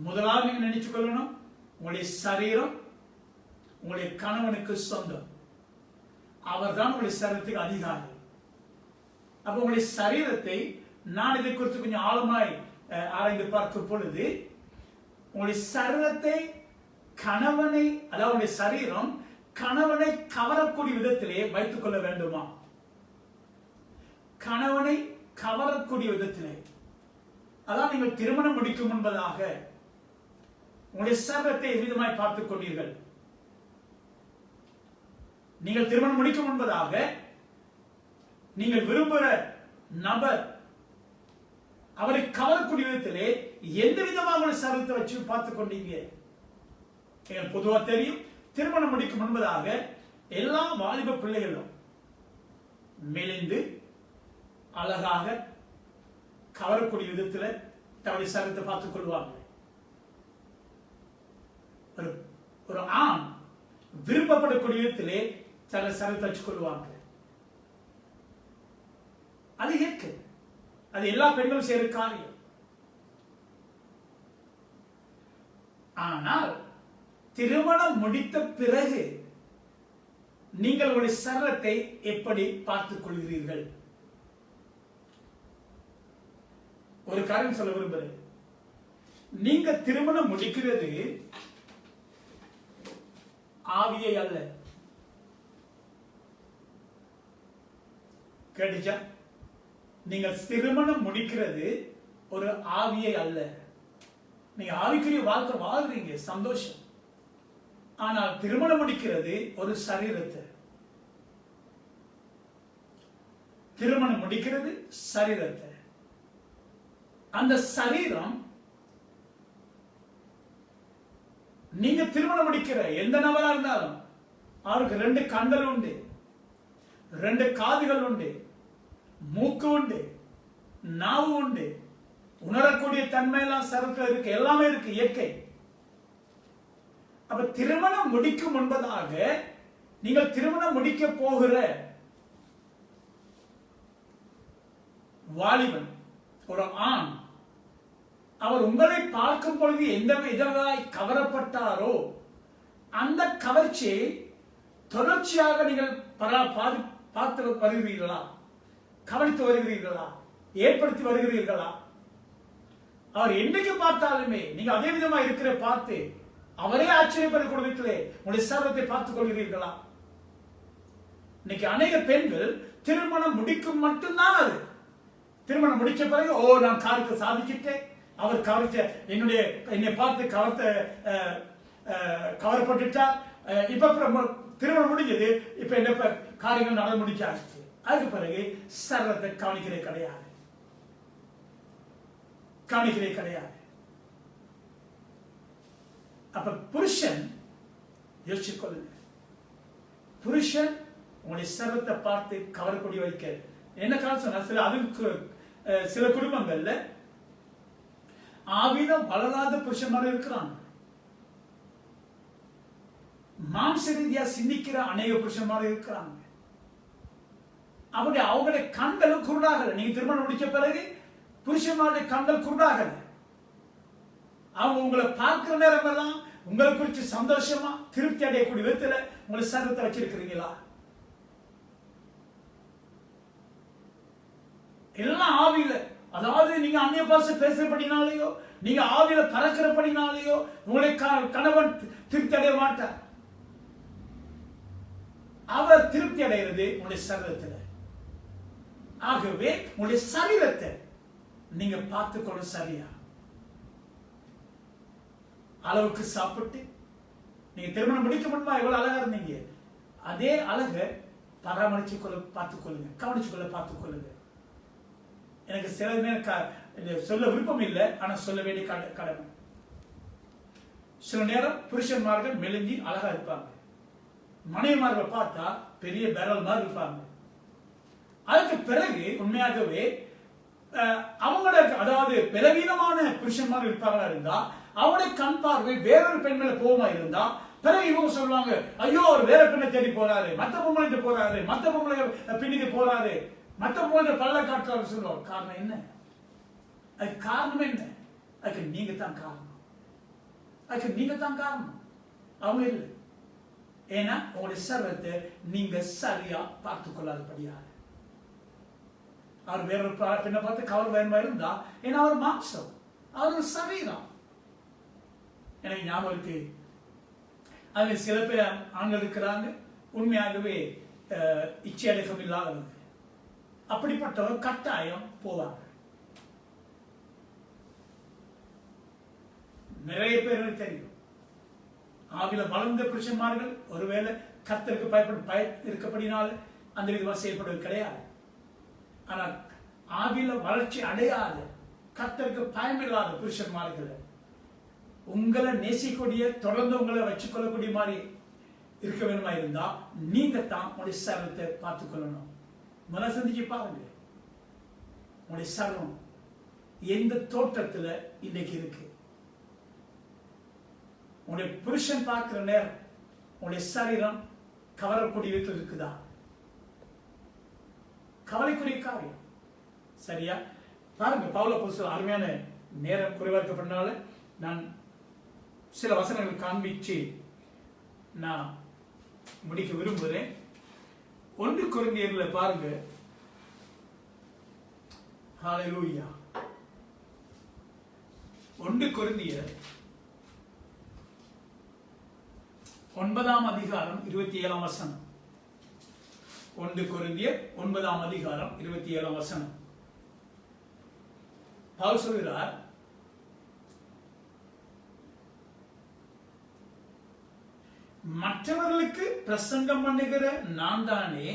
முதலாவது நீங்க நினைச்சு கொள்ளணும், உங்களுடைய சரீரம் உங்களுடைய கணவனுக்கு சொந்தம். அவர் தான் உங்களுடைய சரீரத்துக்கு அதிகாரி. அப்ப உங்களுடைய சரீரத்தை நான் இதை குறித்து கொஞ்சம் ஆழமாய் ஆராய்ந்து பார்க்கும் பொழுது, உங்களுடைய சரீரத்தை கணவனை, அதாவது உங்களுடைய சரீரம் கணவனை கவரக்கூடிய விதத்திலே வைத்துக் கொள்ள வேண்டுமா? கணவனை கவரக்கூடிய விதத்திலே, அதான் நீங்கள் திருமணம் முடிக்கும் முன்பதாக உங்களுடைய சரீரத்தை எவ்விதமாய் பார்த்துக் கொண்டீர்கள்? நீங்கள் திருமணம் முடிக்கும் முன்பதாக நீங்கள் விரும்புகிற நபர் அவரை கவரக்கூடிய விதத்திலே எந்த விதமாக உங்களுடைய சரீரத்தை வச்சு பார்த்துக் கொண்டீங்க? எங்களுக்கு பொதுவா தெரியும், திருமணம் முடிக்கும் முன்பதாக எல்லா வாலிப பிள்ளைகளும் மெலிந்து அழகாக கவரக்கூடிய விதத்தில் தன்னுடைய சரீரத்தை பார்த்துக் கொள்வாங்க. ஒரு ஆண் விரும்பப்படக்கூடிய விதத்திலே தன்னை சரீரத்தை வச்சுக் கொள்வாங்க. அது இயற்கை, அது எல்லா பெண்களும் செய்யற காரியம். ஆனால் திருமணம் முடித்த பிறகு நீங்கள் உங்களுடைய சரீரத்தை எப்படி பார்த்துக் கொள்கிறீர்கள்? ஒரு காரியம் சொல்ல விரும்புகிறேன். நீங்க திருமணம் முடிக்கிறது ஆவியை அல்ல. கேட்டுச்சா? நீங்க திருமணம் முடிக்கிறது ஒரு ஆவியை அல்ல. நீங்க ஆவிக்குரிய வாழ்க்கை வாழ்றீங்க, சந்தோஷம். ஆனால் திருமணம் முடிக்கிறது ஒரு சரீரத்தை. திருமணம் முடிக்கிறது சரீரத்தை. அந்த சரீரம், நீங்க திருமணம் முடிக்கிற எந்த நபரா இருந்தாலும் அவருக்கு 2 கண்கள் உண்டு, 2 காதுகள் உண்டு, மூக்கு உண்டு, நாவு உண்டு, உணரக்கூடிய தன்மை எல்லாம் சரீரத்தில் இருக்கு, எல்லாமே இருக்கு, இயற்கை. அப்ப திருமணம் முடிக்கும் முன்பதாக நீங்கள் திருமணம் முடிக்க போகிற வாலிபன், ஒரு ஆண், அவர் உங்களை பார்க்கும் பொழுது எந்த விதமாய் கவரப்பட்டாரோ அந்த கவர்ச்சியை தொடர்ச்சியாக நீங்கள் பார்த்து வருகிறீர்களா? கவனித்து வருகிறீர்களா? ஏற்படுத்தி வருகிறீர்களா? அவர் என்னைக்கு பார்த்தாலுமே நீங்க அதே விதமா இருக்கிற பார்த்து அவரே ஆச்சரியப்பட கொடுக்கலே உங்களுடைய சர்வத்தை பார்த்துக் கொள்கிறீர்களா? இன்னைக்கு அநேக பெண்கள் திருமணம் முடிக்கும் மட்டும்தான், அது திருமணம் முடிச்ச பிறகு நான் காரியத்தை சாதிச்சிட்டேன், அவர் கவர்ச்ச என்னை பார்த்து கவரப்பட்டுட்டார், இப்ப திருமணம் முடிஞ்சது, இப்ப என்ன காரியங்கள் நடந்து முடிச்சாச்சு, அதுக்கு பிறகு சர்வத்தை கவனிக்கிறே கிடையாது. அப்ப புருஷன் யோசிச்சு கொள்ளுங்க, புருஷன் உங்களுடைய சர்வத்தை பார்த்து கவரக்கூடிய வைக்க என்ன காரணம் சொன்னா, அதுக்கு சில குடும்பங்கள்ல ஆவினம் வளராத புருஷன்மார் இருக்கிறாங்க, மாம்ச ரீதியா சிந்திக்கிற அநேக புருஷன்மார் இருக்கிறாங்க. அப்படி அவங்களுடைய கண்களும் குருடாகல. நீங்க திருமணம் முடிச்ச பிறகு புருஷன்மாருடைய கண்கள் குருடாகல. அவங்க உங்களை பார்க்கிற நேரம் எல்லாம் உங்களை குறித்து சந்தோஷமா திருப்தி அடையக்கூடிய விதத்துல உங்களை சர்வத்தை வச்சிருக்கிறீங்களா? எல்லாம் ஆவியில, அதாவது நீங்க அந்நிய பாஷை பேசுறபடினாலேயோ நீங்க ஆவியில பறக்கிறபடினாலேயோ உங்களை கணவன் திருப்தி அடைய மாட்டார். அவர் திருப்தி அடைகிறது உங்களுடைய சரீரத்தில். ஆகவே உங்களுடைய சரீரத்தை நீங்க பார்த்துக்கணும். சரியா அளவுக்கு சாப்பிட்டு நீங்க திருமணம் முடிக்க முடியுமா? எவ்வளவு அழகா இருந்தீங்க, அதே அழகை பராமரிச்சு கொள்ள பார்த்துக்கொள்ளுங்க, கவனிச்சு கொள்ள பார்த்துக்கொள்ளுங்க. எனக்கு சில நேரம் சொல்ல விருப்பம் இல்லை, ஆனா சொல்ல வேண்டிய கடமை. சில நேரம் புருஷன்மார்கள் மெலிஞ்சி அழகா இருப்பாங்க, மனைவிமார்கள் பார்த்தா பெரிய பேரல் மாதிரி இருப்பாங்க. அதுக்கு பிறகு உண்மையாகவே அவங்களோட, அதாவது பலவீனமான புருஷன்மார்கள் இருப்பாங்களா இருந்தா அவங்களுடைய கண் பார்வை வேறொரு பெண் மேல கோபமா இருந்தா பிறகு இவங்க சொல்லுவாங்க, ஐயோ ஒரு வேற பெண்ணை தேடி போறாரு, மத்த பொம்பளை போறாரு, மத்த பொம்பளை பின்னுக்கு போறாரு, மத்த பொம்பளை பல்ல காட்டுறாரு சொல்லுவாங்க. காரணம் என்ன? அதுக்கு காரணம் என்ன? அதுக்கு நீங்க தான் காரணம், அதுக்கு நீங்க தான் காரணம், அவங்க இல்லை. ஏன்னா உங்களுடைய சர்வத்தை நீங்க சரியா பார்த்துக் கொள்ளாதபடியாக. அவர் வேறொரு பெண்ணை பார்த்து கவர் வேணுமா இருந்தா, ஏன்னா அவர் மாம்சம், அவர் ஒரு சரீரம். எனக்கு ஞாபகம் இருக்கு, அதில் சில பேர் ஆண்கள் இருக்கிறாங்க உண்மையாகவே இச்சை அடக்கம் இல்லாதவங்க. அப்படிப்பட்டவர் கட்டாயம் போவாங்க. நிறைய பேர் தெரியும், ஆவில வளர்ந்த புருஷன்மார்கள் ஒருவேளை கர்த்தருக்கு பயப்படும் இருக்கப்படினால அந்த விதமாக செயல்படுவது கிடையாது. ஆனால் ஆவில வளர்ச்சி அடையாத கர்த்தருக்கு பயமில்லாத புருஷன்மார்கள் உங்களை நேசிக்கூடிய, தொடர்ந்து உங்களை வச்சுக்கொள்ளக்கூடிய மாதிரி இருக்க வேணுமா இருந்தா நீங்க தான் உங்களுடைய சர்வத்தை பார்த்துக் கொள்ளணும். மன சந்திச்சு பாருங்க, உங்களுடைய சர்வம் எந்த தோற்றத்துல இன்னைக்கு இருக்கு. உங்களுடைய புருஷன் பார்க்கிற நேரம் உங்களுடைய சரீரம் கவரக்கூடிய விதத்தில் இருக்குதா? கவலைக்குரிய காரியம். சரியா பாருங்க, பவுல் அப்போஸ்தலர் அருமையான நேரம் குறைவா இருக்கப்பட்டனால நான் சில வசனங்கள் காண்பிச்சு நான் முடிக்க விரும்புகிறேன். 1 கொரிந்தியர்ல பாருங்க, ஹalleluya. 1 கொரிந்தியர் 9ஆம் அதிகாரம் 27ஆம் வசனம். 1 கொரிந்தியர் 9ஆம் அதிகாரம் 27ஆம் வசனம். பவுல் சொல்கிறார், மற்றவர்களுக்கு பிரசங்கம் பண்ணுகிற நான் தானே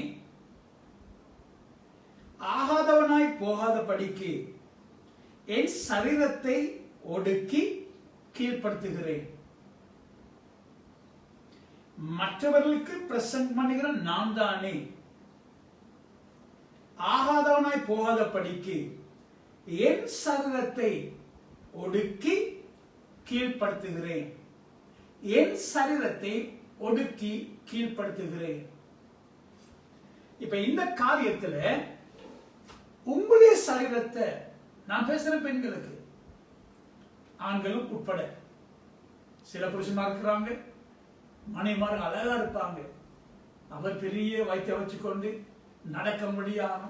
ஆகாதவனாய் போகாத படிக்கு என் சரீரத்தை ஒடுக்கி கீழ்ப்படுத்துகிறேன். மற்றவர்களுக்கு பிரசங்கம் பண்ணுகிற நான் தானே ஆகாதவனாய் போகாத படிக்கு என் சரீரத்தை ஒடுக்கி கீழ்ப்படுத்துகிறேன். என் சரீரத்தை ஒடுக்கி கீழ்ப்படுத்துகிறேன். இப்ப இந்த காரியத்துல உங்களுடைய சரீரத்தை நான் பேசுற பெண்களுக்கு, ஆண்களும் உட்பட, சில புருஷமா இருக்கிறாங்க, மனைமார் அழகா இருப்பாங்க, அவர் பெரிய வயிற்றை வச்சுக்கொண்டு நடக்க முடியாம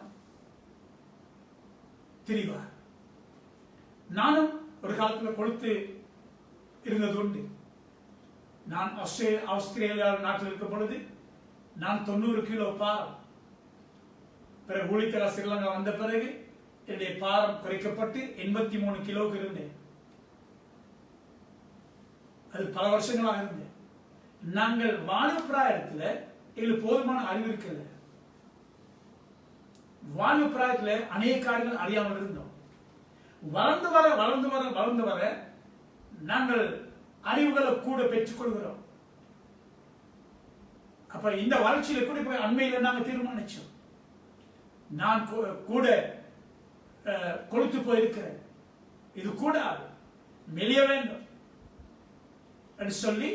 திரிவார். நானும் ஒரு காலத்துல கொளுத்து இருந்தது உண்டு. நான் ஆஸ்திரேலியா நாட்டில் இருக்கும் பொழுது நான் 90 கிலோ பாரம். பிறகு ஊழியக்கார ஸ்ரீலங்கா வந்த பிறகு என்னுடைய பாரம் குறைக்கப்பட்டு 83 கிலோவுக்கு இருந்தேன். அது பல வருஷங்களாக இருந்தேன். நாங்கள் வாலிபராயத்துல எங்களுக்கு போதுமான அறிவு இருக்கல. வாலிபராயத்துல அநேக காரியங்கள் அறியாமல் இருந்தோம். வளர்ந்து வர நாங்கள் அறிவுகளை கூட பெற்றுக் கொள்கிறோம். அப்ப இந்த வளர்ச்சியில கூட போய் அண்மையில நாங்கள் தீர்மானிச்சோம், நான் கூட கொளுத்து போயிருக்கிறேன், இது கூட மெலிய வேண்டும் என்று சொல்லி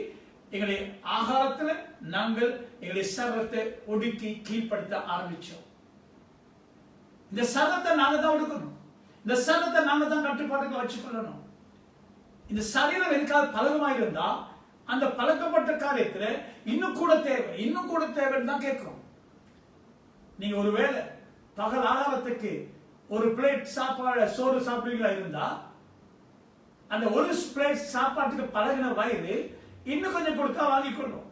எங்களுடைய ஆகாரத்துல நாங்கள் எங்களுடைய சரீரத்தை ஒடுக்கி கீழ்ப்படுத்த ஆரம்பிச்சோம். இந்த சரீரத்தை நாங்க தான் ஒடுக்கணும். இந்த சரீரத்தை நாங்க தான் கட்டுப்பாட்டுக்கு வச்சுக்கொள்ளணும். இந்த சரீரம் எதுக்காக பழக்கமாயிருந்தா அந்த பழக்கப்பட்ட காரியத்துல இன்னும் கூட தேவைன்னு தான் கேட்கிறோம். நீங்க ஒருவேளை பகல் ஆகாரத்துக்கு ஒரு பிளேட் சோறு சாப்பிடுவீங்களா இருந்தா அந்த ஒரு பிளேட் சாப்பாட்டுக்கு பழகின வயிறு இன்னும் கொஞ்சம் கொடுத்தா வாங்கிக்கொள்ளும்.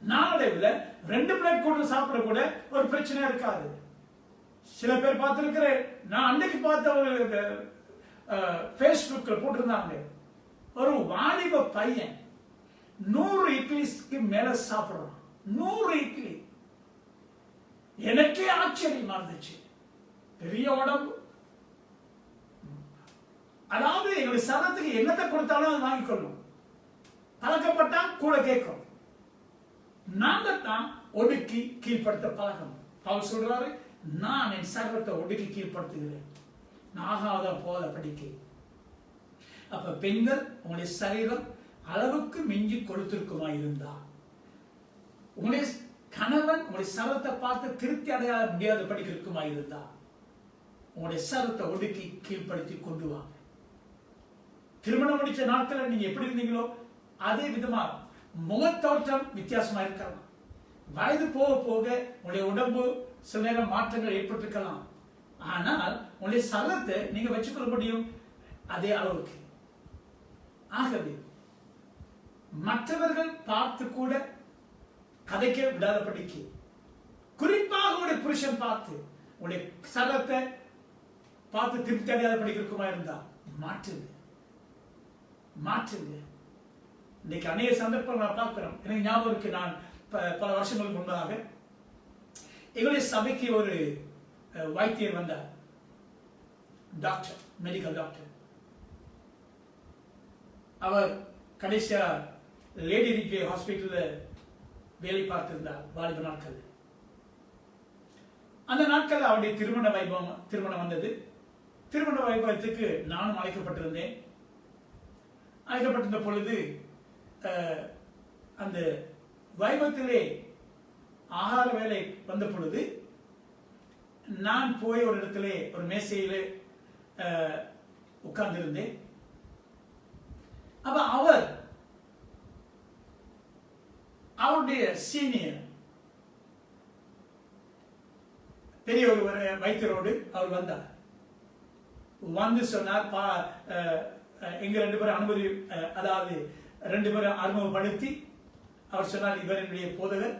நாளடைவில் 2 பிளேட் கூட சாப்பிட கூட ஒரு பிரச்சனை இருக்காது. சில பேர் பார்த்திருக்கிறேன், நான் அன்னைக்கு பார்த்த ஒரு பேஸ்புக்ல போட்டிருந்தாங்க, ஒரு வாலிப பையன் 100 இட்லிக்கு மேல சாப்பிடுறான். 100 இட்லி. எனக்கே ஆச்சரியமா இருந்துச்சு. பெரிய உடம்பு. அதாவது எங்களுடைய சரத்துக்கு என்னத்தை கொடுத்தாலும் அது வாங்கிக்கொள்ளும். பழக்கப்பட்டா கூட கேட்கும். நாங்க தான் ஒடுக்கி கீழ்படுத்த பழகணும். அவர் சொல்றாரு, நான் என் சரத்தை ஒடுக்கி கீழ்படுத்துகிறேன், நாகாத போத படிக்க. அப்ப பெண்கள் உங்களுடைய சரீரம் அளவுக்கு மிஞ்சி கொடுத்திருக்குமா இருந்தா, உங்களுடைய கணவன் உங்களுடைய சரத்தை பார்த்து திருப்தி அடைய முடியாத படிக்க இருக்குமா இருந்தா, உங்களுடைய சரத்தை ஒடுக்கி கீழ்படுத்தி கொண்டு வாங்க. திருமணம் முடிச்ச நாட்கள் நீங்க எப்படி இருந்தீங்களோ அதே விதமா முகத்தோற்றம் வித்தியாசமா இருக்கலாம். வயது போக போக உங்களுடைய உடம்பு சில நேரம் மாற்றங்கள் ஏற்பட்டிருக்கலாம். ஆனால் உங்களுடைய சரத்தை நீங்க வச்சுக்கொள்ள முடியும் அதே அளவுக்கு. ஆகவே மற்றவர்கள் பார்த்து கூட கதைக்க விடாதபடிக்கு, குறிப்பாக உங்களுடைய புருஷன் பார்த்து உங்களுடைய சரத்தை பார்த்து திருப்தி அடையாதபடி இருக்குமா இருந்தா மாற்றுங்க. இன்னைக்கு அநேக சந்தர்ப்பங்கள் நான் பார்க்கிறோம். எனக்கு ஞாபகம் இருக்கு, நான் பல வருஷங்களுக்கு முன்பாக எங்களுடைய சபைக்கு ஒரு வைத்தியர் வந்தார், டாக்டர், மெடிக்கல் டாக்டர். அவர் கடைசியா லேடி ரிட்வே ஹாஸ்பிட்டல்ல வேலை பார்த்திருந்தார் வாலிப நாட்கள். அந்த நாட்கள் அவருடைய திருமணம் வந்தது. திருமண வைபவத்துக்கு நானும் அழைக்கப்பட்டிருந்தேன். அழைக்கப்பட்டிருந்த பொழுது அந்த வைபவத்திலே ஆகார வேலை வந்த பொழுது நான் போய் ஒரு இடத்துல ஒரு மேசையிலே உட்கார்ந்திருந்தேன். அப்ப அவருடைய சீனியர் பெரிய ஒரு வைத்தியரோடு அவர் வந்தார். வந்து சொன்னார், எங்க 2 பேரும் அனுமதி, அதாவது 2 பேரும் அறிமுகப்படுத்தி அவர் சொன்னார், இவர் என்னுடைய போதகர்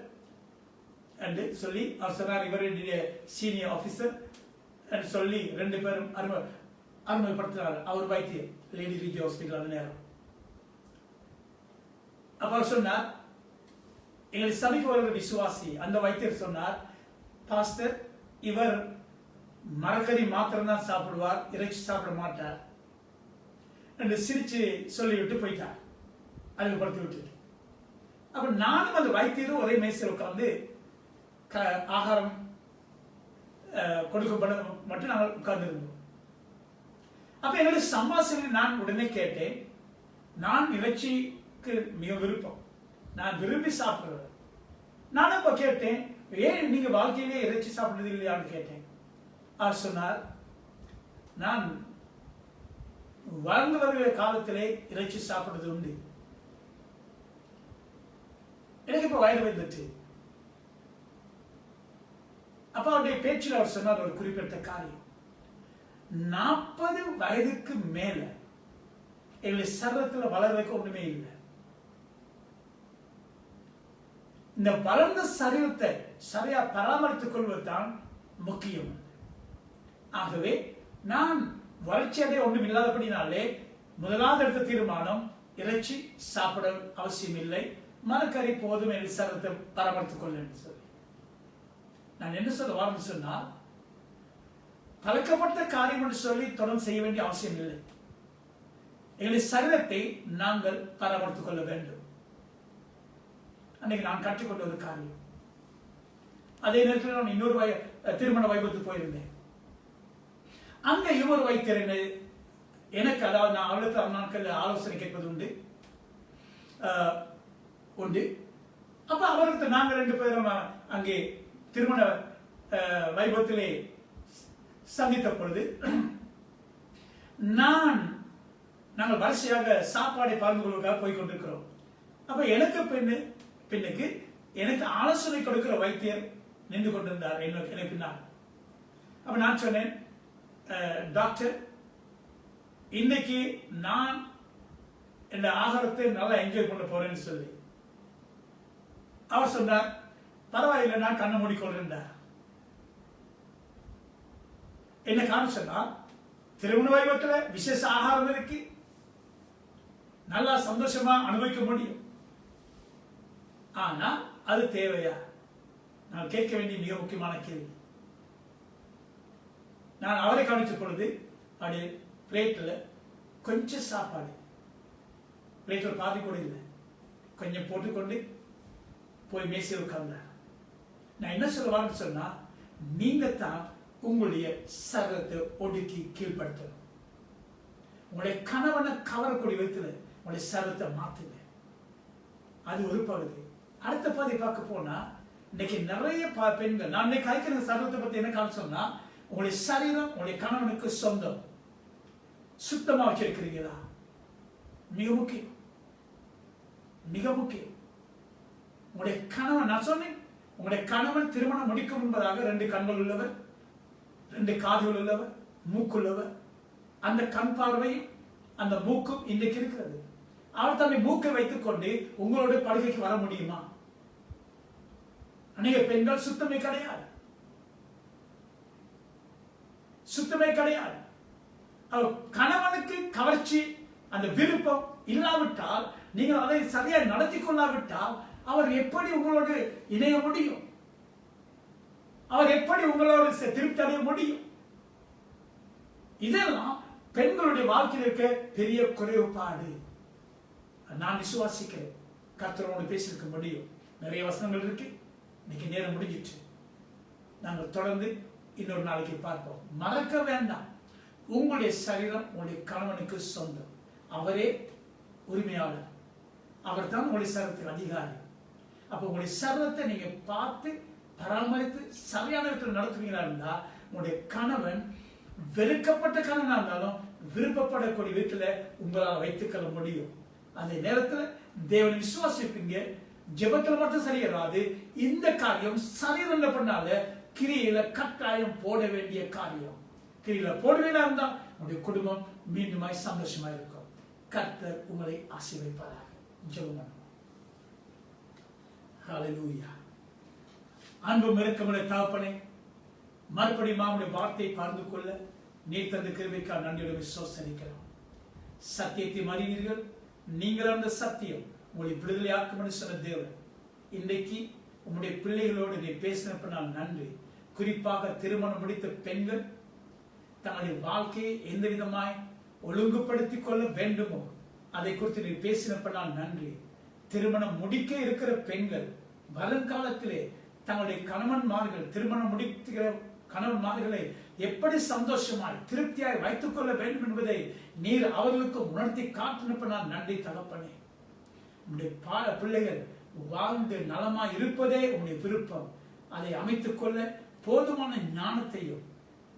என்று சொல்லி அவர் சொன்னார், இவர் என்னுடைய சீனியர் ஆபீசர் என்று சொல்லி 2 பேரும் அறிமுகப்படுத்தினார். அவர் வைத்தியர், லேடி ரிட்வே ஹாஸ்பிட்டல். அந்த நேரம் அப்ப அவர் சொன்னார், எங்களை சபைக்கு ஒரு விசுவாசி. அந்த வைத்தியர் சொன்னார், பாஸ்டர், இவர் மரக்கறி மாத்திரம் தான் சாப்பிடுவார், இறைச்சி சாப்பிட மாட்டார் என்று சிரிச்சு சொல்லிவிட்டு போயிட்டார், அறிமுகப்படுத்தி விட்டு. அப்ப நானும் அந்த வைத்தியரும் ஒரே மேசையில் உட்கார்ந்து ஆகாரம் கொடுக்கப்பட மட்டும் நாங்கள் உட்கார்ந்து இருந்தோம். அப்ப எங்களுடைய சம்பாஷணை நான் உடனே கேட்டேன், நான் இறைச்சிக்கு மிக விருப்பம், நான் விரும்பி சாப்பிடுறேன். நானும் இப்ப கேட்டேன், ஏன் நீங்க வாழ்க்கையிலே இறைச்சி சாப்பிடுறது இல்லையான்னு கேட்டேன். அவர் சொன்னார், நான் வளர்ந்து வருகிற காலத்திலே இறைச்சி சாப்பிடுறது உண்டு. எனக்கு இப்ப வயது வந்துச்சு. அப்ப அவருடைய பேச்சில் அவர் சொன்னார் ஒரு குறிப்பிட்ட காரியம், 40 வயதுக்கு மேல எங்களுடைய சரீரத்தில் வளர்றதுக்கு ஒண்ணுமே இல்லை. இந்த வளர்ந்த சரீரத்தை சரியா பராமரித்துக் கொள்வதுதான் முக்கியம். ஆகவே நான் வளர்ச்சி அடைய ஒன்றும் இல்லாதபடினாலே முதலாவது எடுத்த தீர்மானம், இறைச்சி சாப்பிட அவசியம் இல்லை, மரக்கறி போதும் என்று சரீரத்தை பராமரித்துக் கொள்ள என்று சொல்லி. நான் என்ன சொல்ல வாரேன்னு சொன்னால், பழக்கப்பட்ட காரியம் என்று சொல்லி தொடர்ந்து செய்ய வேண்டிய அவசியம் இல்லை. எங்களுடைய சரீரத்தை நாங்கள் பராமரித்துக் கொள்ள வேண்டும். அன்னைக்கு நான் கற்றுக்கொண்ட ஒரு காரியம். அதே நேரத்தில் நான் இன்னொரு திருமண வைபத்துக்கு போயிருந்தேன். அங்க இவர் வைத்திருந்த எனக்கு, அதாவது நான் அவளுக்கு நாட்கள் ஆலோசனை கேட்பது உண்டு. அப்ப அவருக்கு நாங்கள் 2 பேரும் அங்கே திருமண வைபவத்திலே சந்தித்த பொழுது நாங்கள் வரிசையாக சாப்பாடை பகிர்ந்து கொள்வதற்காக போய் கொண்டிருக்கிறோம். அப்ப எனக்கு பின்னுக்கு எனக்கு ஆலோசனை கொடுக்கிற வைத்தியர் நின்று கொண்டிருந்தார் எனக்கு பின்னால். அப்ப நான் சொன்னேன், டாக்டர், இன்னைக்கு நான் இந்த ஆகாரத்தை நல்லா என்ஜாய் பண்ண போறேன்னு சொல்லி. அவர் சொன்னார், பரவாயில்லை, நான் கண்ணை மூடிக்கொண்டிருந்தார். என்ன காரணம் சொன்னா, திருமண வைபவத்தில் விசேஷ ஆகாரம் இருக்கு, நல்லா சந்தோஷமா அனுபவிக்க முடியும். ஆனா அது தேவையா? நான் கேட்க வேண்டிய மிக முக்கியமான கேள்வி. நான் அவரை கவனிச்ச பொழுது அப்படியே பிளேட்ல கொஞ்சம் சாப்பாடு, பிளேட்ல பாதி கூட இல்லை, கொஞ்சம் போட்டுக்கொண்டு போய் மேசையில் உட்கார்ந்தார். நான் என்ன சொல்லுவான்னு சொன்னா, நீங்க தான் உங்களுடைய சரீரத்தை ஒடுக்கி கீழ்படுத்தணும். உங்களுடைய கணவனை கவரக்கூடிய விதத்துல உங்களுடைய சரீரத்தை மாத்துங்க. அது ஒரு பகுதி. அடுத்த பகுதி பார்க்க போனா, இன்னைக்கு நிறைய பெண்கள், நான் இன்னைக்கு அழைக்கிற சரீரத்தை பத்தி என்ன காரணம் சொன்னா, உங்களுடைய சரீரம் உங்களுடைய கணவனுக்கு சொந்தம். சுத்தமா வச்சிருக்கிறீங்களா? மிக முக்கியம், மிக முக்கியம். உங்களுடைய கணவன், நான் சொன்னேன், உங்களுடைய கணவன் திருமணம் முடிக்கும் என்பதாக 2 கண்கள் உள்ளவர், 2 காதுகள் உள்ளவர், மூக்குள்ளவர். அந்த கண் பார்வையும் அந்த மூக்கும் இன்றைக்கு இருக்கிறது. அவர் தன்னை மூக்கை வைத்துக் கொண்டு உங்களோட படுகைக்கு வர முடியுமா? அநேக பெண்கள் சுத்தமே கிடையாது, சுத்தமே கிடையாது. கணவனுக்கு கவர்ச்சி, அந்த விருப்பம் இல்லாவிட்டால், நீங்கள் அதை சரியா நடத்தி கொள்ளாவிட்டால், அவர் எப்படி உங்களோடு இணைய முடியும்? அவர் எப்படி உங்களோடு திருப்தி அடைய முடியும்? இதெல்லாம் பெண்களுடைய வாழ்க்கையில் இருக்க பெரிய குறைபாடு. நான் விசுவாசிக்கிறேன், கர்த்தரோடு பேசியிருக்க முடியும். நிறைய வசனங்கள் இருக்கு. இன்னைக்கு நேரம் முடிஞ்சிட்டு, நாங்கள் தொடர்ந்து இன்னொரு நாளைக்கு பார்ப்போம். மறக்க வேண்டாம், உங்களுடைய சரீரம் உங்களுடைய கணவனுக்கு சொந்தம். அவரே உரிமையாளர், அவர் தான் உங்களுடைய சரீரத்துக்கு அதிகாரி. அப்ப உங்களுடைய சரீரத்தை நீங்க பார்த்து பராமரித்து சரியான இடத்துல நடத்துவீங்களா இருந்தா, உங்களுடைய கணவன் வெறுக்கப்பட்ட கணவனா இருந்தாலும் விருப்பப்படக்கூடிய வீட்டுல உங்களால் வைத்துக்கொள்ள முடியும். அதே நேரத்தில் தேவனை விசுவாசிப்பீங்க. ஜெபத்தில் மட்டும் சரியாராது. இந்த காரியம் சரீரம் பண்ணால கிரியில கட்டாயம் போட வேண்டிய காரியம். கிரியில போடுவீங்களா இருந்தா உங்களுடைய குடும்பம் மீண்டுமாய் சந்தோஷமா இருக்கும். கர்த்தர் உங்களை ஆசீர்வதிப்பாராக. ஜெபம் பண்ணுவோம். ஹல்லேலூயா. அன்பும் இரக்கமுள்ள தகப்பனே, மறுபடியும் உம்முடைய வார்த்தையை பகிர்ந்து கொள்ள நீர் தந்த கிருபைக்காக நன்றியோடு விசுவாசிக்கிறோம். சத்தியத்தை அறிவீர்கள், நீங்கள் அந்த சத்தியம் உங்களை விடுதலையாக்கும் என்று சொன்ன தேவன், இன்றைக்கு உங்களுடைய பிள்ளைகளோடு நீ பேசினப்ப நான் நன்றி. குறிப்பாக திருமணம் முடித்த பெண்கள் தங்களுடைய வாழ்க்கையை எந்த விதமாய் ஒழுங்குபடுத்திக் கொள்ள வேண்டுமோ அதை குறித்து நீ பேசினப்ப நான் நன்றி. திருமணம் முடிக்க இருக்கிற பெண்கள் வருங்காலத்திலே தங்களுடைய கணவன்மார்கள், திருமணம் முடிக்கிற கணவன்மார்களை எப்படி சந்தோஷமாய் திருப்தியாய் வைத்துக் கொள்ள வேண்டும் என்பதை நீர் அவர்களுக்கு உணர்த்தி காட்டினப்ப நான் நன்றி தகப்பனே. உங்களுடைய பிள்ளைகள் வாழ்ந்து நலமாய் இருப்பதே உங்களுடைய விருப்பம். அதை அமைத்துக் கொள்ள போதுமான ஞானத்தையும்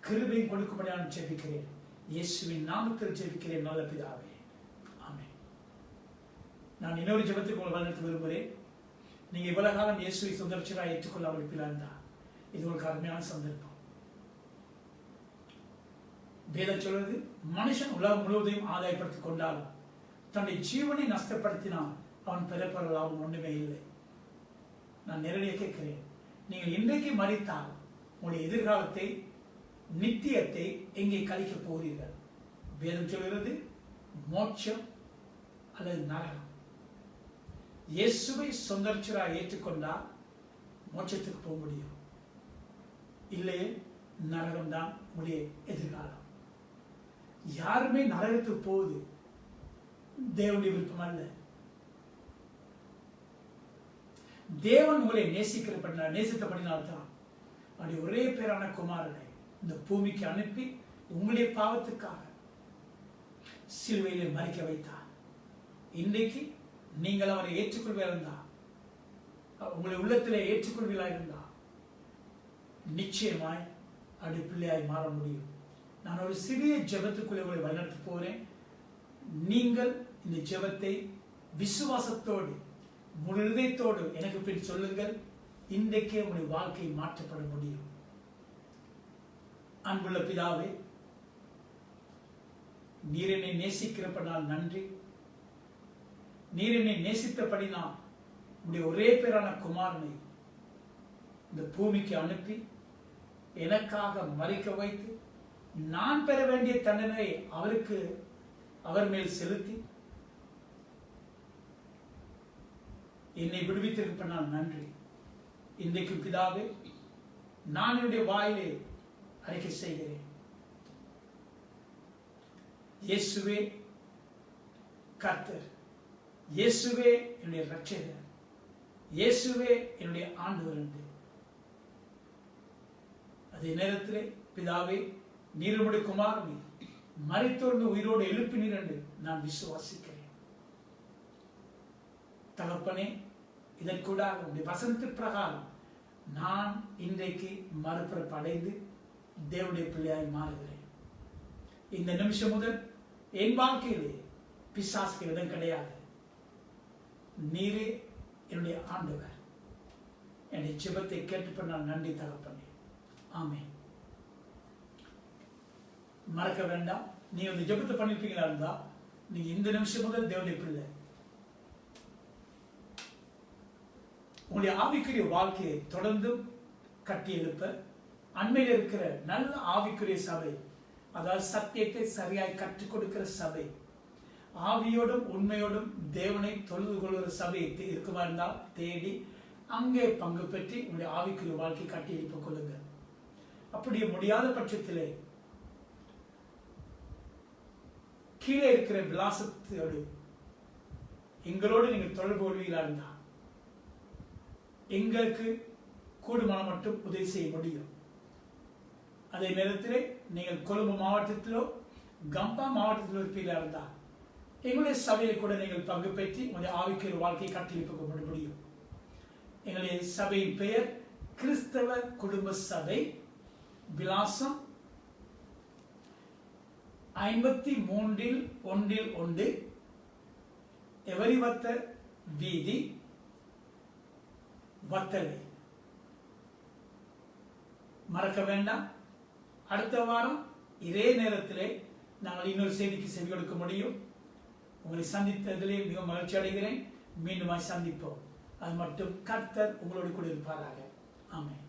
கிருபையும் கொடுக்கும்படியாக ஜெபிக்கிறேன். இயேசுவின் நாமத்தில் ஜெபிக்கிறேன் நல்ல பிதாவே, ஆமென். நான் இன்னொரு ஜெபத்துக்கு உங்களை வழிநடத்த விரும்புகிறேன். நீங்க இவ்வளவு காலம் இயேசுவை சொந்த ரட்சகராக ஏற்றுக்கொள்ளாமல் இருந்தா இது உங்களுக்கு அருமையான சந்தர்ப்பம். வேதம் சொல்வது, மனுஷன் உலகம் முழுவதையும் ஆதாயப்படுத்திக் கொண்டாலும் தன்னுடைய ஜீவனை நஷ்டப்படுத்தினால் அவன் பெறப்பெற லாபம் ஒன்றுமே இல்லை. நான் நேரடியாக கேட்கிறேன், நீங்கள் இன்றைக்கு மரித்தால் உங்களுடைய எதிர்காலத்தை, நித்தியத்தை எங்கே கழிக்க போகிறீர்கள்? வேதம் சொல்கிறது மோட்சம் அல்லது நரகம். இயேசுவை சொந்த ரட்சகராக ஏற்றுக்கொண்டால் மோட்சத்துக்கு போக முடியும், இல்லையே நரகம் தான் உங்களுடைய எதிர்காலம். யாருமே நரகத்துக்கு போகுது தேவனுடைய விருப்பம் அல்ல. தேவன் உங்களை நேசித்தபடினால்தான் அவருடைய ஒரே பேரான குமாரனை இந்த பூமிக்கு அனுப்பி உங்களுடைய பாவத்துக்காக சிலுவையிலே மரிக்க வைத்தார். இன்றைக்கு நீங்கள் அவரை ஏற்றுக்கொள்வீர்களா இருந்தா, உங்களுடைய உள்ளத்திலே ஏற்றுக்கொள்வீர்களா இருந்தா நிச்சயமாய் அப்படி பிள்ளையாய் மாற முடியும். நான் ஒரு சிறிய ஜெபத்துக்குள்ளே உங்களை வழிநடத்த போறேன். நீங்கள் இந்த ஜெபத்தை விசுவாசத்தோடு, முழு இதயத்தோடு எனக்கு பின் சொல்லுங்கள். இன்றைக்கே உங்களுடைய வாழ்க்கை மாற்றப்பட முடியும். அன்புள்ள பிதாவே, நீர் என்னை நேசிக்கிறப்பனால் நன்றி. நீர் என்னை நேசித்தபடினால் உடைய ஒரே பேரான குமாரனை இந்த பூமிக்கு அனுப்பி எனக்காக மரிக்க வைத்து நான் பெற வேண்டிய தண்டனை அவர் மேல் செலுத்தி என்னை விடுவித்திருப்பனால் நன்றி. இன்றைக்கு பிதாவே, நான் என்னுடைய வாயிலே அறிக்கை செய்கிறேன், இயேசுவே கர்த்தர், இயேசுவே என்னுடைய இரட்சகர், இயேசுவே என்னுடைய ஆண்டவர் என்று. அதே நேரத்திலே பிதாவே, நீர் உம்முடைய குமாரனை மரித்தோர்ந்து உயிரோடு எழுப்பினீர் என்று நான் விசுவாசிக்கிறேன். தகப்பனே, இதற்கூடாக உடைய வசனத்து பிரகாரம் நான் இன்றைக்கு மறுபிறப்பு அடைந்து தேவனுடைய பிள்ளையாய் மாறுகிறேன். இந்த நிமிஷம் முதல் என் வாழ்க்கையிலே பிசாசுக்கு இடம் கிடையாது. நீரே என்னுடைய ஆண்டவர். என்னுடைய ஜெபத்தை கேட்டுப்ப நான் நன்றி தகப்பனே, ஆமென். மறக்க வேண்டாம், நீங்க இந்த ஜெபத்தை பண்ணிருப்பீங்களா இருந்தா நீங்க இந்த நிமிஷம் முதல் தேவனுடைய பிள்ளை. உங்களுடைய ஆவிக்குரிய வாழ்க்கையை தொடர்ந்து கட்டி எழுப்ப அண்மையில் இருக்கிற நல்ல ஆவிக்குரிய சபை, அதாவது சத்தியத்தை சரியாய் கற்றுக் கொடுக்கிற சபை, ஆவியோடும் உண்மையோடும் தேவனை தொழுது கொள்கிற சபை இருக்குமா இருந்தால் தேடி அங்கே பங்கு பெற்று உங்களுடைய ஆவிக்குரிய வாழ்க்கை கட்டி எழுப்பிக் கொள்ளுங்கள். அப்படியே முடியாத பட்சத்திலே கீழே இருக்கிற விலாசத்தோடு எங்களோடு நீங்கள் தொடர்பு கொள்வீர்களா இருந்தால் எங்களுக்கு கூடுமான மட்டும் உதவி செய்ய முடியும். அதே நேரத்திலே நீங்கள் கொழும்பு மாவட்டத்திலோ கம்பா மாவட்டத்திலோ இருப்பீர்களா இருந்தால் எங்களுடைய சபையில் கூட நீங்கள் பங்கு பெற்று உங்களுடைய ஆவிக்குரிய வாழ்க்கையை கட்டியெழுப்ப முடியும். எங்களுடைய சபையின் பெயர் கிறிஸ்தவ குடும்ப சபை, விலாசம் 53-1 எவரிவத்த வீதி, வத்தலை. மறக்க வேண்டாம், அடுத்த வாரம் இதே நேரத்திலே நாங்கள் இன்னொரு செய்திக்கு செவி கொடுக்க முடியும். உங்களை சந்தித்ததிலே மிக மகிழ்ச்சி அடைகிறேன். மீண்டும் சந்திப்போம். அது மட்டும் கர்த்தர் உங்களோடு கூட இருப்பாராக. ஆமென்.